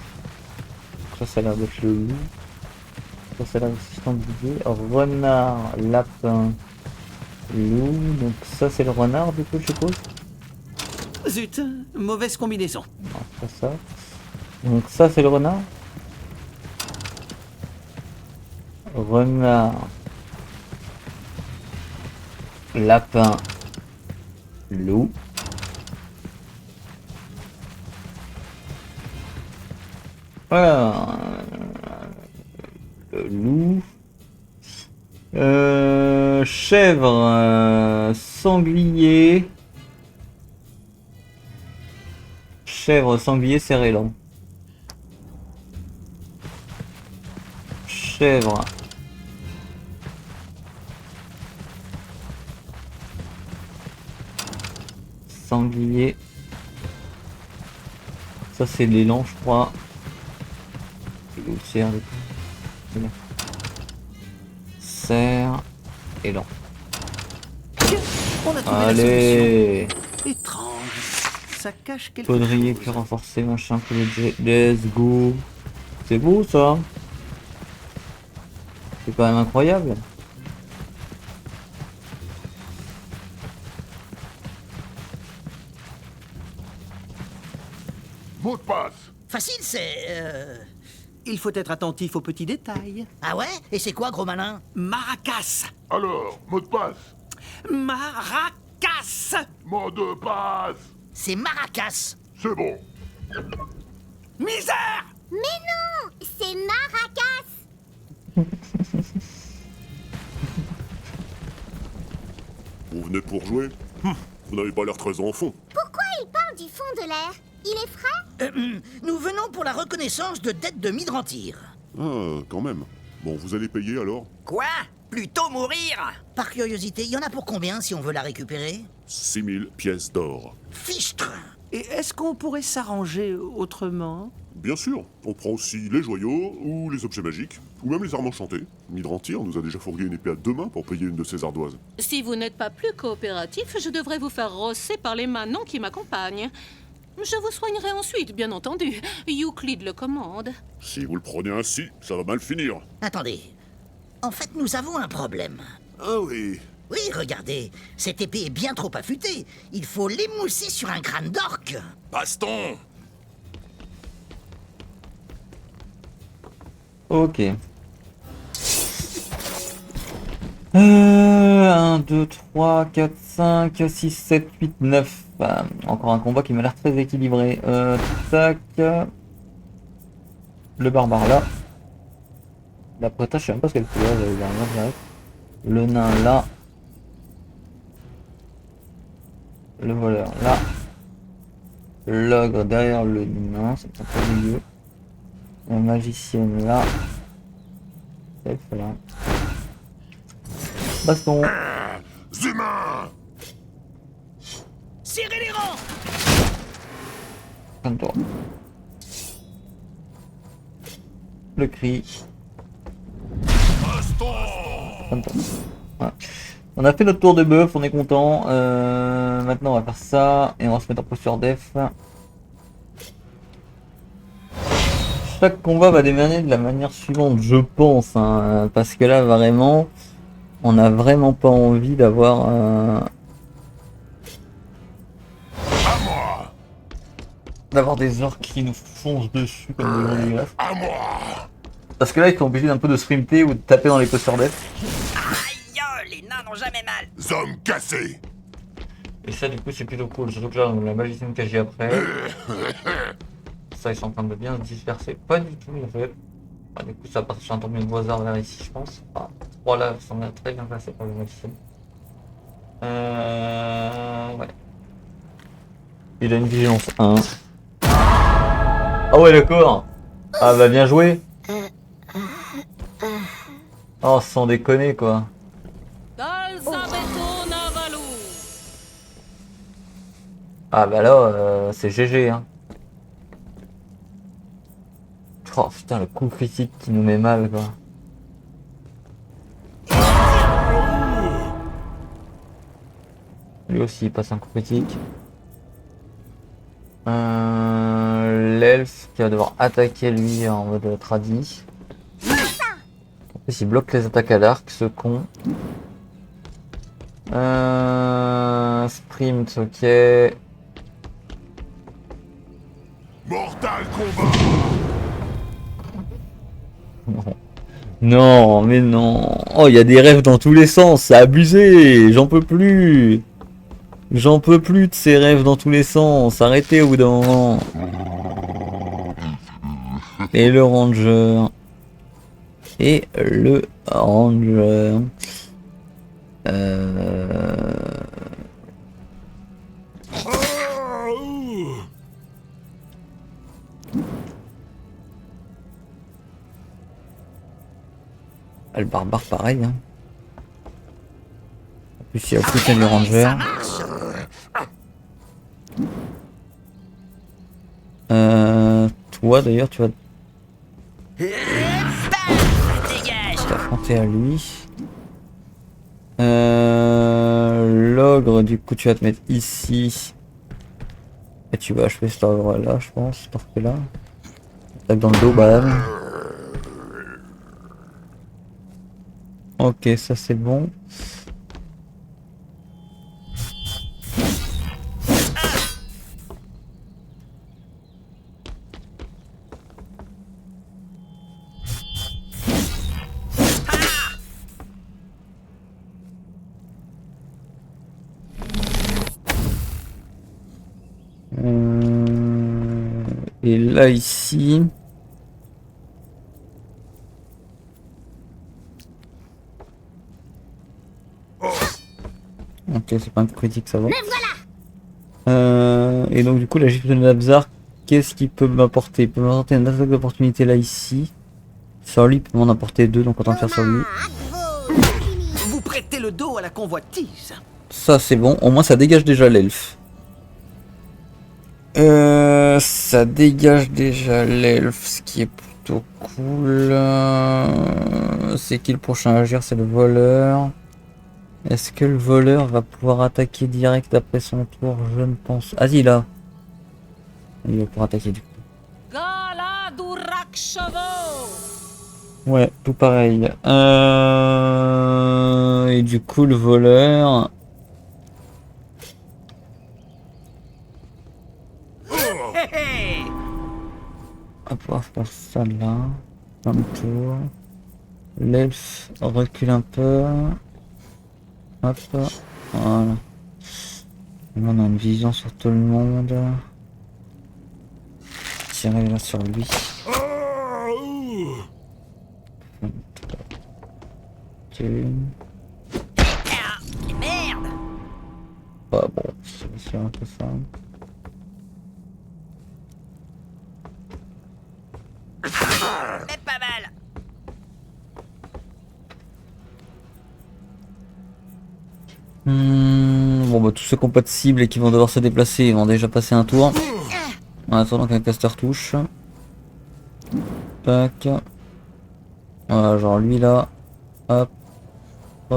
Speaker 1: Ça, ça a l'air d'être le loup. Ça, ça a l'air d'être renard, lapin, loup. Donc ça, c'est le renard, du coup, je suppose.
Speaker 7: Zut, mauvaise combinaison.
Speaker 1: Non, pas ça. Donc ça, c'est le renard. Renard, lapin, loup. Voilà. Le loup. Chèvre, sanglier. Chèvre, sanglier, cerf élan. Chèvre. Sanglier. Ça c'est l'élan, je crois. C'est le cerf. Cerf. Élan.
Speaker 7: On a trouvé
Speaker 1: Allez.
Speaker 7: la solution. Étrange. Ça cache quelque
Speaker 1: Baudrier
Speaker 7: chose.
Speaker 1: plus renforcé, machin, que le jet. Let's go. C'est beau ça. C'est quand même incroyable.
Speaker 9: Mot de passe.
Speaker 4: Facile, c'est...
Speaker 7: Il faut être attentif aux petits détails.
Speaker 4: Ah ouais? Et c'est quoi, gros malin?
Speaker 7: Maracas.
Speaker 9: Alors, mot de passe.
Speaker 7: Maracas.
Speaker 9: Mot de passe.
Speaker 4: C'est Maracas.
Speaker 9: C'est bon.
Speaker 7: Misère.
Speaker 3: Mais non, c'est Maracas.
Speaker 10: Vous venez pour jouer?
Speaker 13: Vous n'avez pas l'air très en fond.
Speaker 3: Pourquoi il parle du fond de l'air? Il est frais?
Speaker 4: Nous venons pour la reconnaissance de dettes de Midrantir.
Speaker 13: Ah, quand même. Bon, vous allez payer alors?
Speaker 8: Quoi? Plutôt mourir?
Speaker 4: Par curiosité, il y en a pour combien si on veut la récupérer?
Speaker 13: 6000 pièces d'or.
Speaker 4: Fichtre!
Speaker 7: Et est-ce qu'on pourrait s'arranger autrement?
Speaker 13: Bien sûr, on prend aussi les joyaux, ou les objets magiques, ou même les armes enchantées. Midrantir nous a déjà fourgué une épée à 2 mains pour payer une de ses ardoises.
Speaker 2: Si vous n'êtes pas plus coopératif, je devrais vous faire rosser par les manants qui m'accompagnent. Je vous soignerai ensuite, bien entendu. Euclide le commande.
Speaker 13: Si vous le prenez ainsi, ça va mal finir.
Speaker 4: Attendez. En fait, nous avons un problème.
Speaker 13: Ah oui.
Speaker 4: Oui, regardez. Cette épée est bien trop affûtée. Il faut l'émousser sur un crâne d'orque.
Speaker 9: Baston!
Speaker 1: Ok. 1, 2, 3, 4, 5, 6, 7, 8, 9. Encore un combat qui m'a l'air très équilibré. Tac. Le barbare là. La prêta, je sais même pas ce qu'elle fait là. Le nain là. Le voleur là. L'ogre derrière le nain, c'est un peu milieu. La magicienne là. C'est là. Baston.
Speaker 9: Humains!
Speaker 4: Serrez les rangs!
Speaker 1: Calme-toi. Le cri. Calme-toi. Voilà. On a fait notre tour de bœuf, on est content. Maintenant on va faire ça et on va se mettre en posture def. Chaque combat va démarrer de la manière suivante, je pense, hein, parce que là vraiment, on n'a vraiment pas envie d'avoir des orques qui nous foncent dessus comme des gros dégueulasses. Parce que là ils sont obligés d'un peu de sprinter ou de taper dans les postures def.
Speaker 8: Aïe, les nains n'ont jamais mal.
Speaker 13: Zommes cassés!
Speaker 1: Et ça du coup c'est plutôt cool, surtout que là on a la magicienne qui agit après. Ça ils sont en train de bien se disperser. Pas du tout en fait. Bah, du coup ça passe sur un tournement de hasard vers ici je pense. Enfin, 3 là sont très bien placés par le magicien. Ouais. Il a une vigilance 1. Ah ouais d'accord. Ah bah bien joué. Oh sans déconner quoi. Ah bah là c'est GG hein. Oh putain le coup critique qui nous met mal quoi. Lui aussi il passe un coup critique. L'elfe qui va devoir attaquer lui en mode tradi. En plus il bloque les attaques à l'arc ce con. Sprint ok.
Speaker 13: Mortal combat!
Speaker 1: Non, mais non. Oh, il y a des rêves dans tous les sens, c'est abusé. J'en peux plus. J'en peux plus de ces rêves dans tous les sens. Arrêtez au bout d'un moment. Et le ranger. Et le ranger. Le barbare pareil hein. En plus il y a le soutien du ranger. Toi d'ailleurs tu vas t'affronter à lui. L'ogre du coup tu vas te mettre ici. Et tu vas achever cet ogre là je pense. Parce que là. Attaque dans le dos bah. Ok, ça c'est bon. Et là ici. Ok, c'est pas un critique, ça va.
Speaker 3: Le voilà!
Speaker 1: Et donc du coup la gifle de Nabzar, qu'est-ce qu'il peut m'apporter? Il peut m'apporter une attaque d'opportunité là ici. Sur lui il peut m'en apporter 2, donc autant le faire sur lui.
Speaker 7: Vous prêtez le dos à la convoitise.
Speaker 1: Ça c'est bon, au moins ça dégage déjà l'elfe. Ça dégage déjà l'elfe, ce qui est plutôt cool. C'est qui le prochain à agir? C'est le voleur. Est-ce que le voleur va pouvoir attaquer direct après son tour? Je ne pense... Ah si, là. Il va pouvoir attaquer du coup. Ouais, tout pareil. Et du coup, le voleur... On va pouvoir faire ça là. Un tour. L'elfe recule un peu. Hop. Voilà. Et là, on a une vision sur tout le monde. Tirer là sur lui.
Speaker 8: Merde!
Speaker 1: Ah bon, c'est un peu ça.
Speaker 8: Mais pas mal!
Speaker 1: Bon bah tous ceux qui n'ont pas de cible et qui vont devoir se déplacer, ils vont déjà passer un tour. En attendant qu'un caster touche. Tac. Voilà, genre lui là. Hop.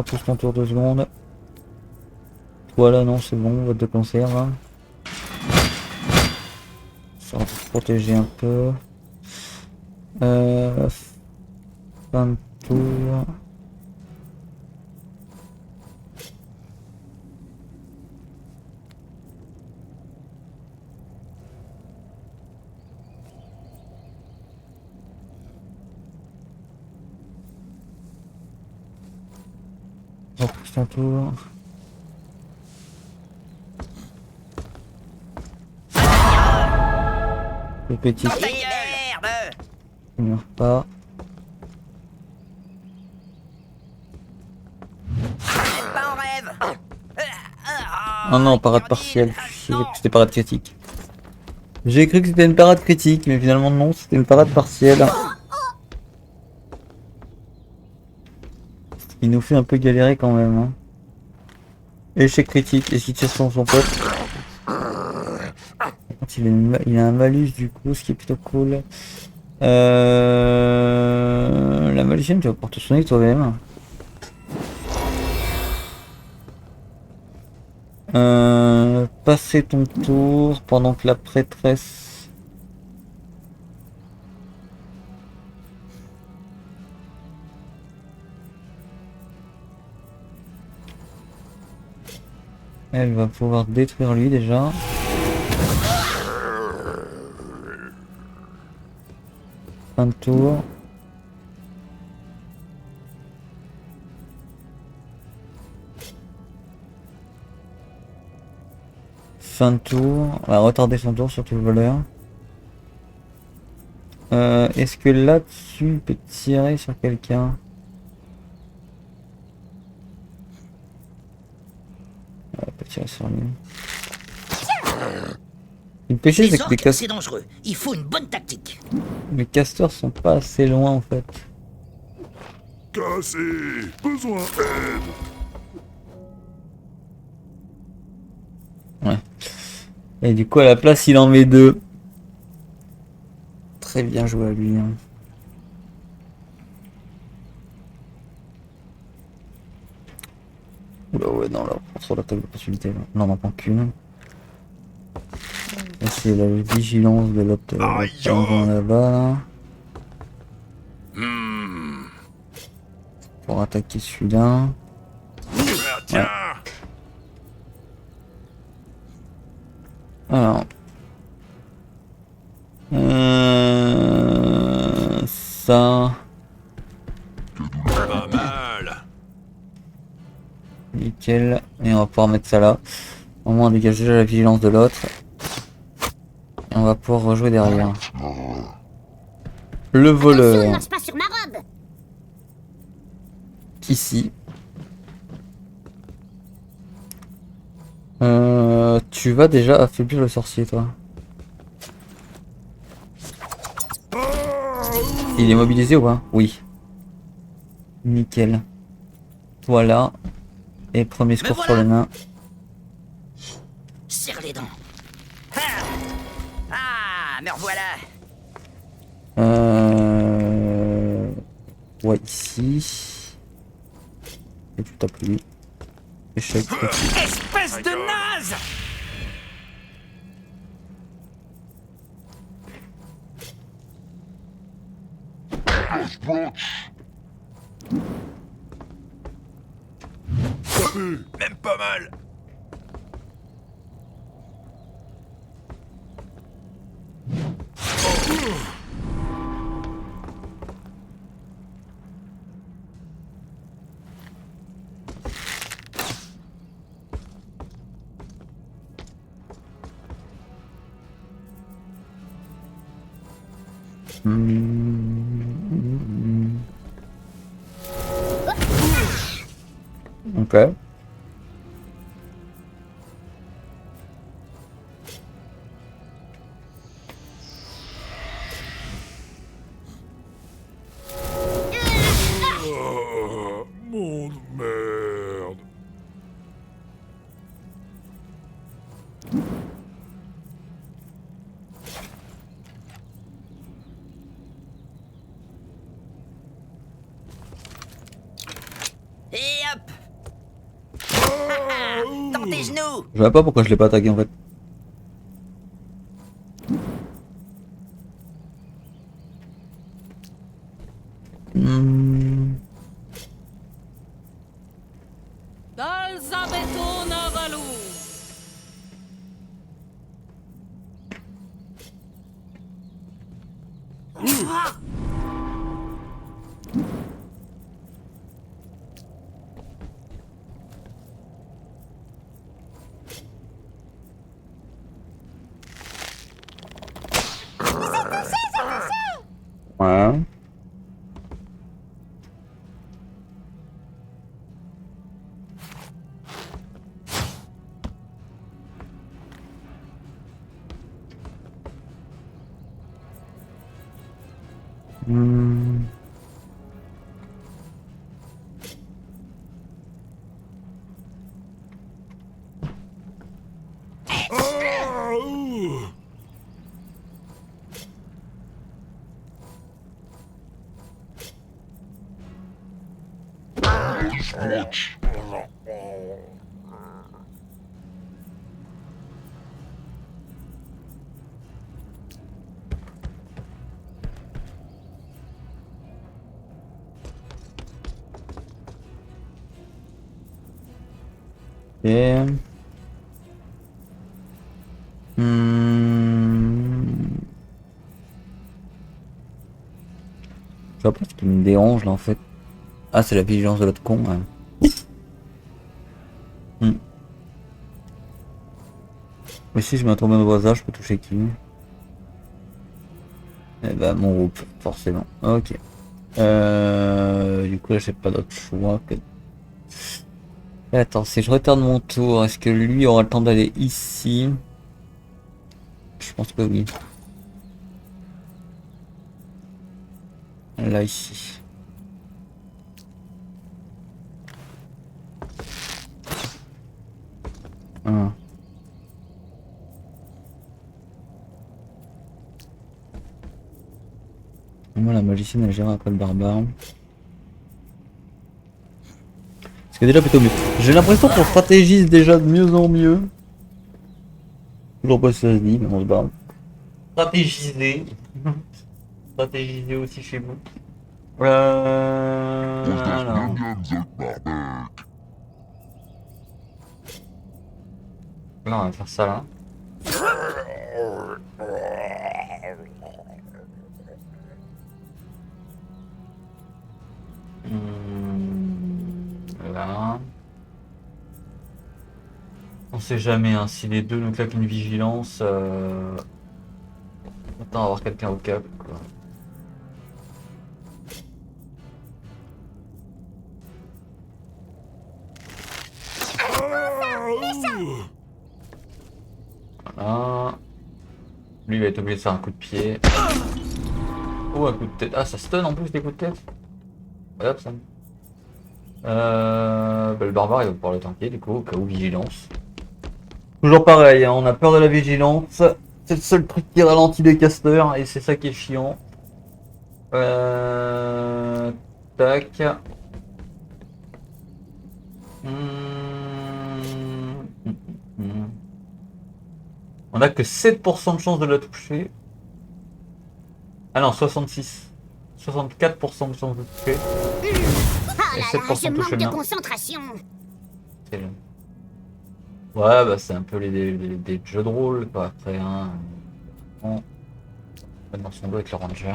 Speaker 1: Pousse ton tour 2 secondes. Voilà, non, c'est bon, vote de conserve. Ça va se protéger un peu. Fin de tour. Repousse ton tour. Le petit.
Speaker 8: Merde!
Speaker 1: Il meurt pas.
Speaker 8: Pas en rêve!
Speaker 1: Oh non, parade partielle. C'était parade critique. J'ai cru que c'était une parade critique, mais finalement non, c'était une parade partielle. Il nous fait un peu galérer quand même. Hein. Échec critique, et si tire son pote. Il a un malus du coup, ce qui est plutôt cool. La malicienne, tu vas pouvoir te soigner toi-même. Passer ton tour pendant que la prêtresse... Elle va pouvoir détruire lui déjà. Fin de tour. Fin de tour. On va retarder son tour, surtout le voleur. Est-ce que là-dessus, il peut tirer sur quelqu'un? Il peut tirer sur lui. Le péché,
Speaker 4: Les
Speaker 1: c'est que les
Speaker 4: orques,
Speaker 1: casters...
Speaker 4: c'est dangereux. Il faut une bonne tactique.
Speaker 1: Les casters sont pas assez loin en fait.
Speaker 13: Cassé. Besoin d'aide.
Speaker 1: Ouais. Et du coup à la place il en met 2. Très bien joué à lui. Hein. Oula ouais non là on prend sur l'attaque de possibilité là. Non on n'en prend qu'une. Et c'est la vigilance de l'autre là-bas là. Pour attaquer celui-là. Ouais. Alors. Ça.
Speaker 9: Pas mal.
Speaker 1: Nickel. Et on va pouvoir mettre ça là. Au moins on dégage déjà la vigilance de l'autre. Et on va pouvoir rejouer derrière. Le voleur.
Speaker 3: Marche pas sur ma robe.
Speaker 1: Ici. Tu vas déjà affaiblir le sorcier, toi. Il est mobilisé ou pas? Oui. Nickel. Voilà. Et premier score sur le nain.
Speaker 4: Serre les dents.
Speaker 8: Ah, me revoilà.
Speaker 1: Ouais, ici. Et tu tapes lui. Échec.
Speaker 7: Espèce de naze!
Speaker 9: Même pas mal.
Speaker 1: Ok.
Speaker 9: Mon merde.
Speaker 8: Et hop. Dans tes genoux.
Speaker 1: Je vois pas pourquoi je l'ai pas attaqué en fait.
Speaker 2: Dalzabetona Valou.
Speaker 1: Ouais. Et... Je vois pas ce qui me dérange là en fait. Ah, c'est la vigilance de l'autre con. Ouais. Mais si je mets un tournoi de voisin, je peux toucher qui? Eh ben mon groupe, forcément. Ok. Du coup là j'ai pas d'autre choix que... Attends, si je retarde mon tour, est-ce que lui aura le temps d'aller ici? Je pense que oui. Là, ici. Ah. Moi, la magicienne, elle gère après le barbare. Ce qui est déjà plutôt mieux. J'ai l'impression qu'on stratégise déjà de mieux en mieux. Toujours pas si ça se dit, mais on se barre. Stratégiser. Stratégiser aussi chez vous. Alors. Là, on va faire ça là. Là. On sait jamais hein, si les deux nous claquent une vigilance. Autant avoir quelqu'un au cap quoi. Voilà. Lui il va être obligé de faire un coup de pied. Oh, un coup de tête. Ah, ça stun en plus des coups de tête. Voilà, ça. Bah, le barbare il va pouvoir le tanker du coup, au cas où vigilance. Toujours pareil, hein, on a peur de la vigilance. C'est le seul truc qui ralentit les casters et c'est ça qui est chiant. Tac. On a que 7% de chance de la toucher. Ah non, 66. 64% de chance de toucher.
Speaker 3: Oh
Speaker 1: Et
Speaker 3: là
Speaker 1: 7%
Speaker 3: là, je
Speaker 1: touche
Speaker 3: manque de
Speaker 1: bien.
Speaker 3: concentration.
Speaker 1: C'est bien. Ouais, bah c'est un peu des jeux de rôle quoi. Après, hein. On va dans son dos avec le ranger.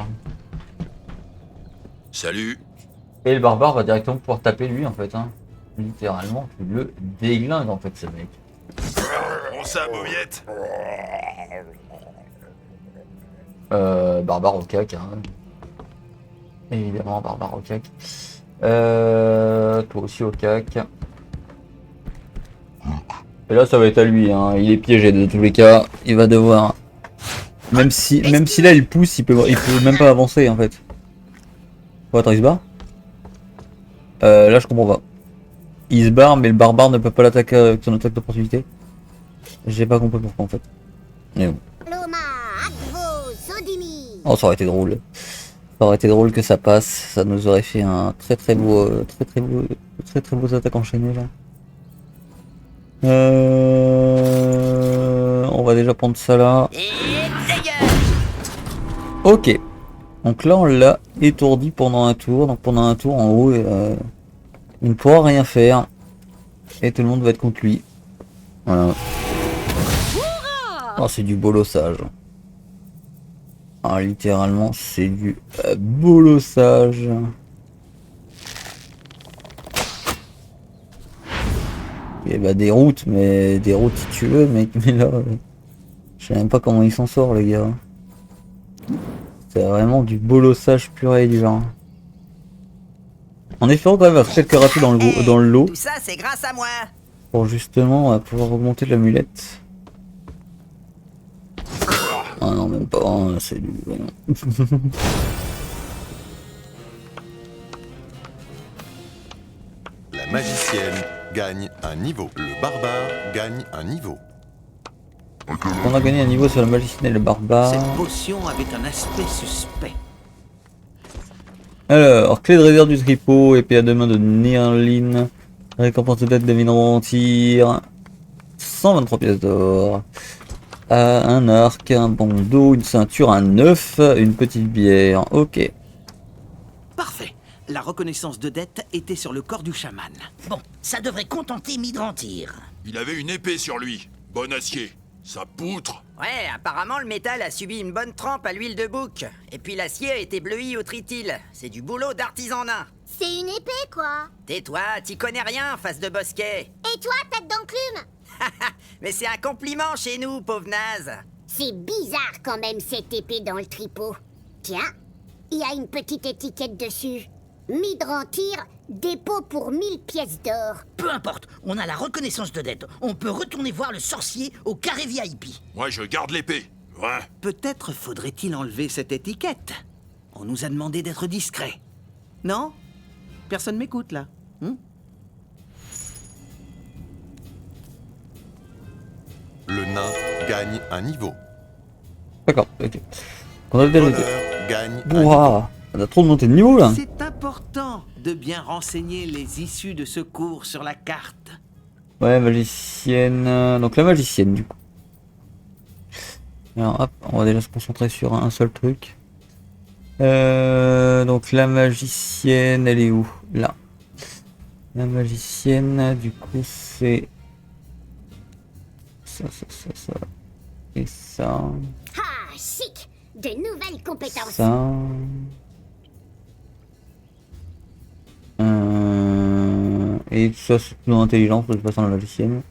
Speaker 9: Salut.
Speaker 1: Et le barbare va directement pouvoir taper lui en fait. Hein. Littéralement, tu le déglingues en fait ce mec.
Speaker 9: Bon ça, mauviette.
Speaker 1: Barbare au cac. Hein. Évidemment, barbare au cac. Toi aussi au cac. Et là, ça va être à lui. Hein. Il est piégé de tous les cas. Il va devoir. Même si là il pousse, il peut même pas avancer en fait. Oh, attends, il se barre. Là, je comprends pas. Il se barre, mais le barbare ne peut pas l'attaquer avec son attaque d'opportunité. J'ai pas compris pourquoi en fait. Mais bon. Oh, ça aurait été drôle. Ça aurait été drôle que ça passe. Ça nous aurait fait un très beaux attaques enchaînées là. On va déjà prendre ça là. Ok. Donc là on l'a étourdi pendant un tour. Donc pendant un tour en haut il ne pourra rien faire. Et tout le monde va être contre lui. Voilà. Oh, c'est du bolossage. Ah, littéralement c'est du bolossage. Et bah des routes, mais des routes si tu veux, mec, mais là, je sais même pas comment il s'en sort, le gars. C'est vraiment du bolossage pur et dur. En espérant quand même avoir quelques ratés dans le lot.
Speaker 8: Tout ça, c'est grâce à moi.
Speaker 1: Pour justement pouvoir augmenter l'amulette. Ah non, même pas, hein, c'est du...
Speaker 10: La magicienne gagne un niveau. Le barbare gagne un niveau.
Speaker 1: On a gagné un niveau sur la magicienne et le barbare.
Speaker 7: Cette potion avait un aspect suspect.
Speaker 1: Alors, clé de réserve du tripot, épée à deux mains de Nirlin, récompense de dette de minerai en tir, 123 pièces d'or, un arc, un bandeau, une ceinture, un œuf, une petite bière, ok.
Speaker 7: Parfait. La reconnaissance de dette était sur le corps du chaman.
Speaker 4: Bon, ça devrait contenter Midrantir.
Speaker 9: Il avait une épée sur lui. Bon acier. Sa poutre.
Speaker 8: Ouais, apparemment le métal a subi une bonne trempe à l'huile de bouc. Et puis l'acier a été bleui au tritil. C'est du boulot d'artisan nain.
Speaker 3: C'est une épée, quoi.
Speaker 8: Tais-toi, t'y connais rien, face de bosquet.
Speaker 3: Et toi, tête d'enclume?
Speaker 8: Mais c'est un compliment chez nous, pauvre naze.
Speaker 3: C'est bizarre quand même, cette épée dans le tripot. Tiens, il y a une petite étiquette dessus. Midrantir, dépôt pour 1000 pièces d'or.
Speaker 4: Peu importe, on a la reconnaissance de dette. On peut retourner voir le sorcier au carré VIP.
Speaker 9: Moi, je garde l'épée. Ouais.
Speaker 7: Peut-être faudrait-il enlever cette étiquette. On nous a demandé d'être discret. Non? Personne m'écoute là.
Speaker 10: Le nain gagne un niveau.
Speaker 1: D'accord, ok. On a déjà
Speaker 10: Voleur gagne un
Speaker 1: Ouah, on a trop de montée de niveau là.
Speaker 7: C'est important de bien renseigner les issues de secours sur la carte.
Speaker 1: Ouais, magicienne. Donc la magicienne du coup. Alors hop, on va déjà se concentrer sur un seul truc. Donc la magicienne, elle est où? Là. La magicienne, du coup, c'est ça. Et ça.
Speaker 3: Ah, chic! De nouvelles compétences.
Speaker 1: Ça. Et ça, c'est plutôt intelligence, je passe dans la magicienne.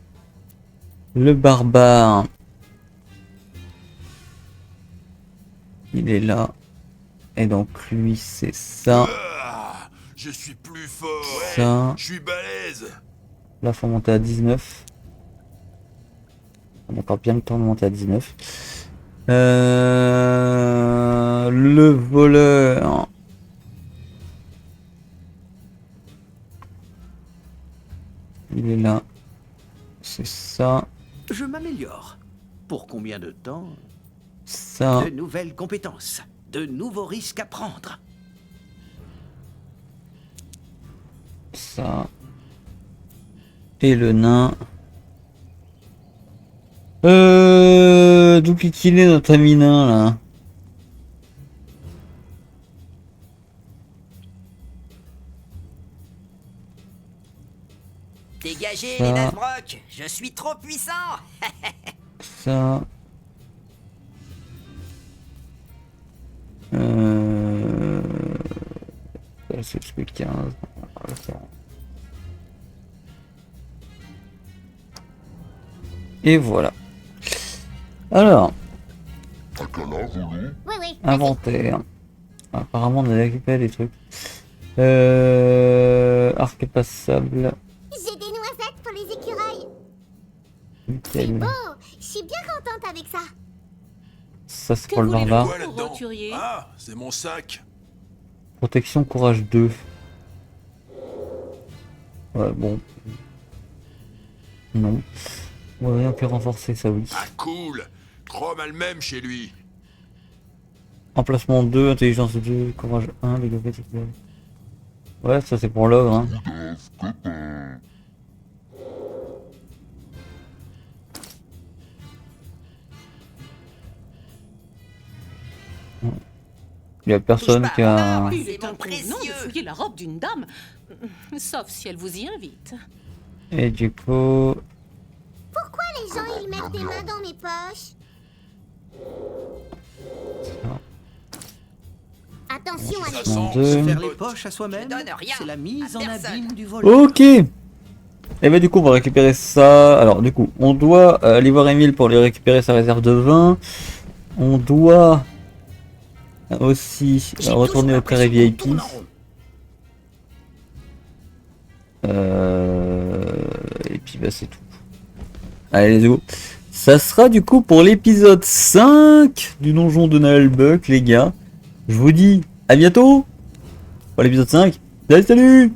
Speaker 1: Le barbare. Il est là. Et donc lui, c'est ça.
Speaker 9: Je suis plus fort.
Speaker 1: Ça.
Speaker 9: Je suis balèze.
Speaker 1: Là, faut monter à 19. On a encore bien le temps de monter à 19. Le voleur. Il est là. C'est ça.
Speaker 7: Je m'améliore. Pour combien de temps?
Speaker 1: Ça.
Speaker 7: De nouvelles compétences. De nouveaux risques à prendre.
Speaker 1: Ça. Et le nain. D'où qu'il est notre ami nain là?
Speaker 8: Dégagez
Speaker 1: Ça.
Speaker 8: les Nazbrock, je suis trop puissant.
Speaker 1: Ça. Ça c'est ce que 15. Et voilà. Alors.
Speaker 3: Oui, oui.
Speaker 1: Inventaire. Apparemment on a récupéré des trucs. Arc passable.
Speaker 3: J'ai des noisettes pour les écureuils. C'est
Speaker 1: Nickel.
Speaker 3: beau. Je suis bien contente avec ça.
Speaker 1: Ça c'est pour le barbare.
Speaker 9: Quoi là-dedans? Ah, c'est mon sac.
Speaker 1: Protection courage 2. Ouais bon. Non. Ouais, rien que renforcer ça oui.
Speaker 9: Ah cool. Chrome a le même chez lui.
Speaker 1: Emplacement 2, intelligence 2, courage 1, les gobelets. Ouais, ça c'est pour l'ogre. Hein. Il y a personne qui a...
Speaker 2: Il est impressionnant de fouiller la robe d'une dame. Sauf si elle vous y invite.
Speaker 1: Et du coup...
Speaker 3: Pourquoi les gens ils mettent des mains dans mes poches? Attention à la
Speaker 1: Deux.
Speaker 7: Faire les poches à soi-même, c'est la mise en abîme du vol.
Speaker 1: Ok. Et bah du coup on va récupérer ça. Alors du coup on doit aller voir Emile pour lui récupérer sa réserve de vin. On doit aussi retourner au carré VIP. Et puis bah c'est tout. Allez let's go. Ça sera du coup pour l'épisode 5 du donjon de Nalbuck les gars. Je vous dis à bientôt pour l'épisode 5. Salut salut.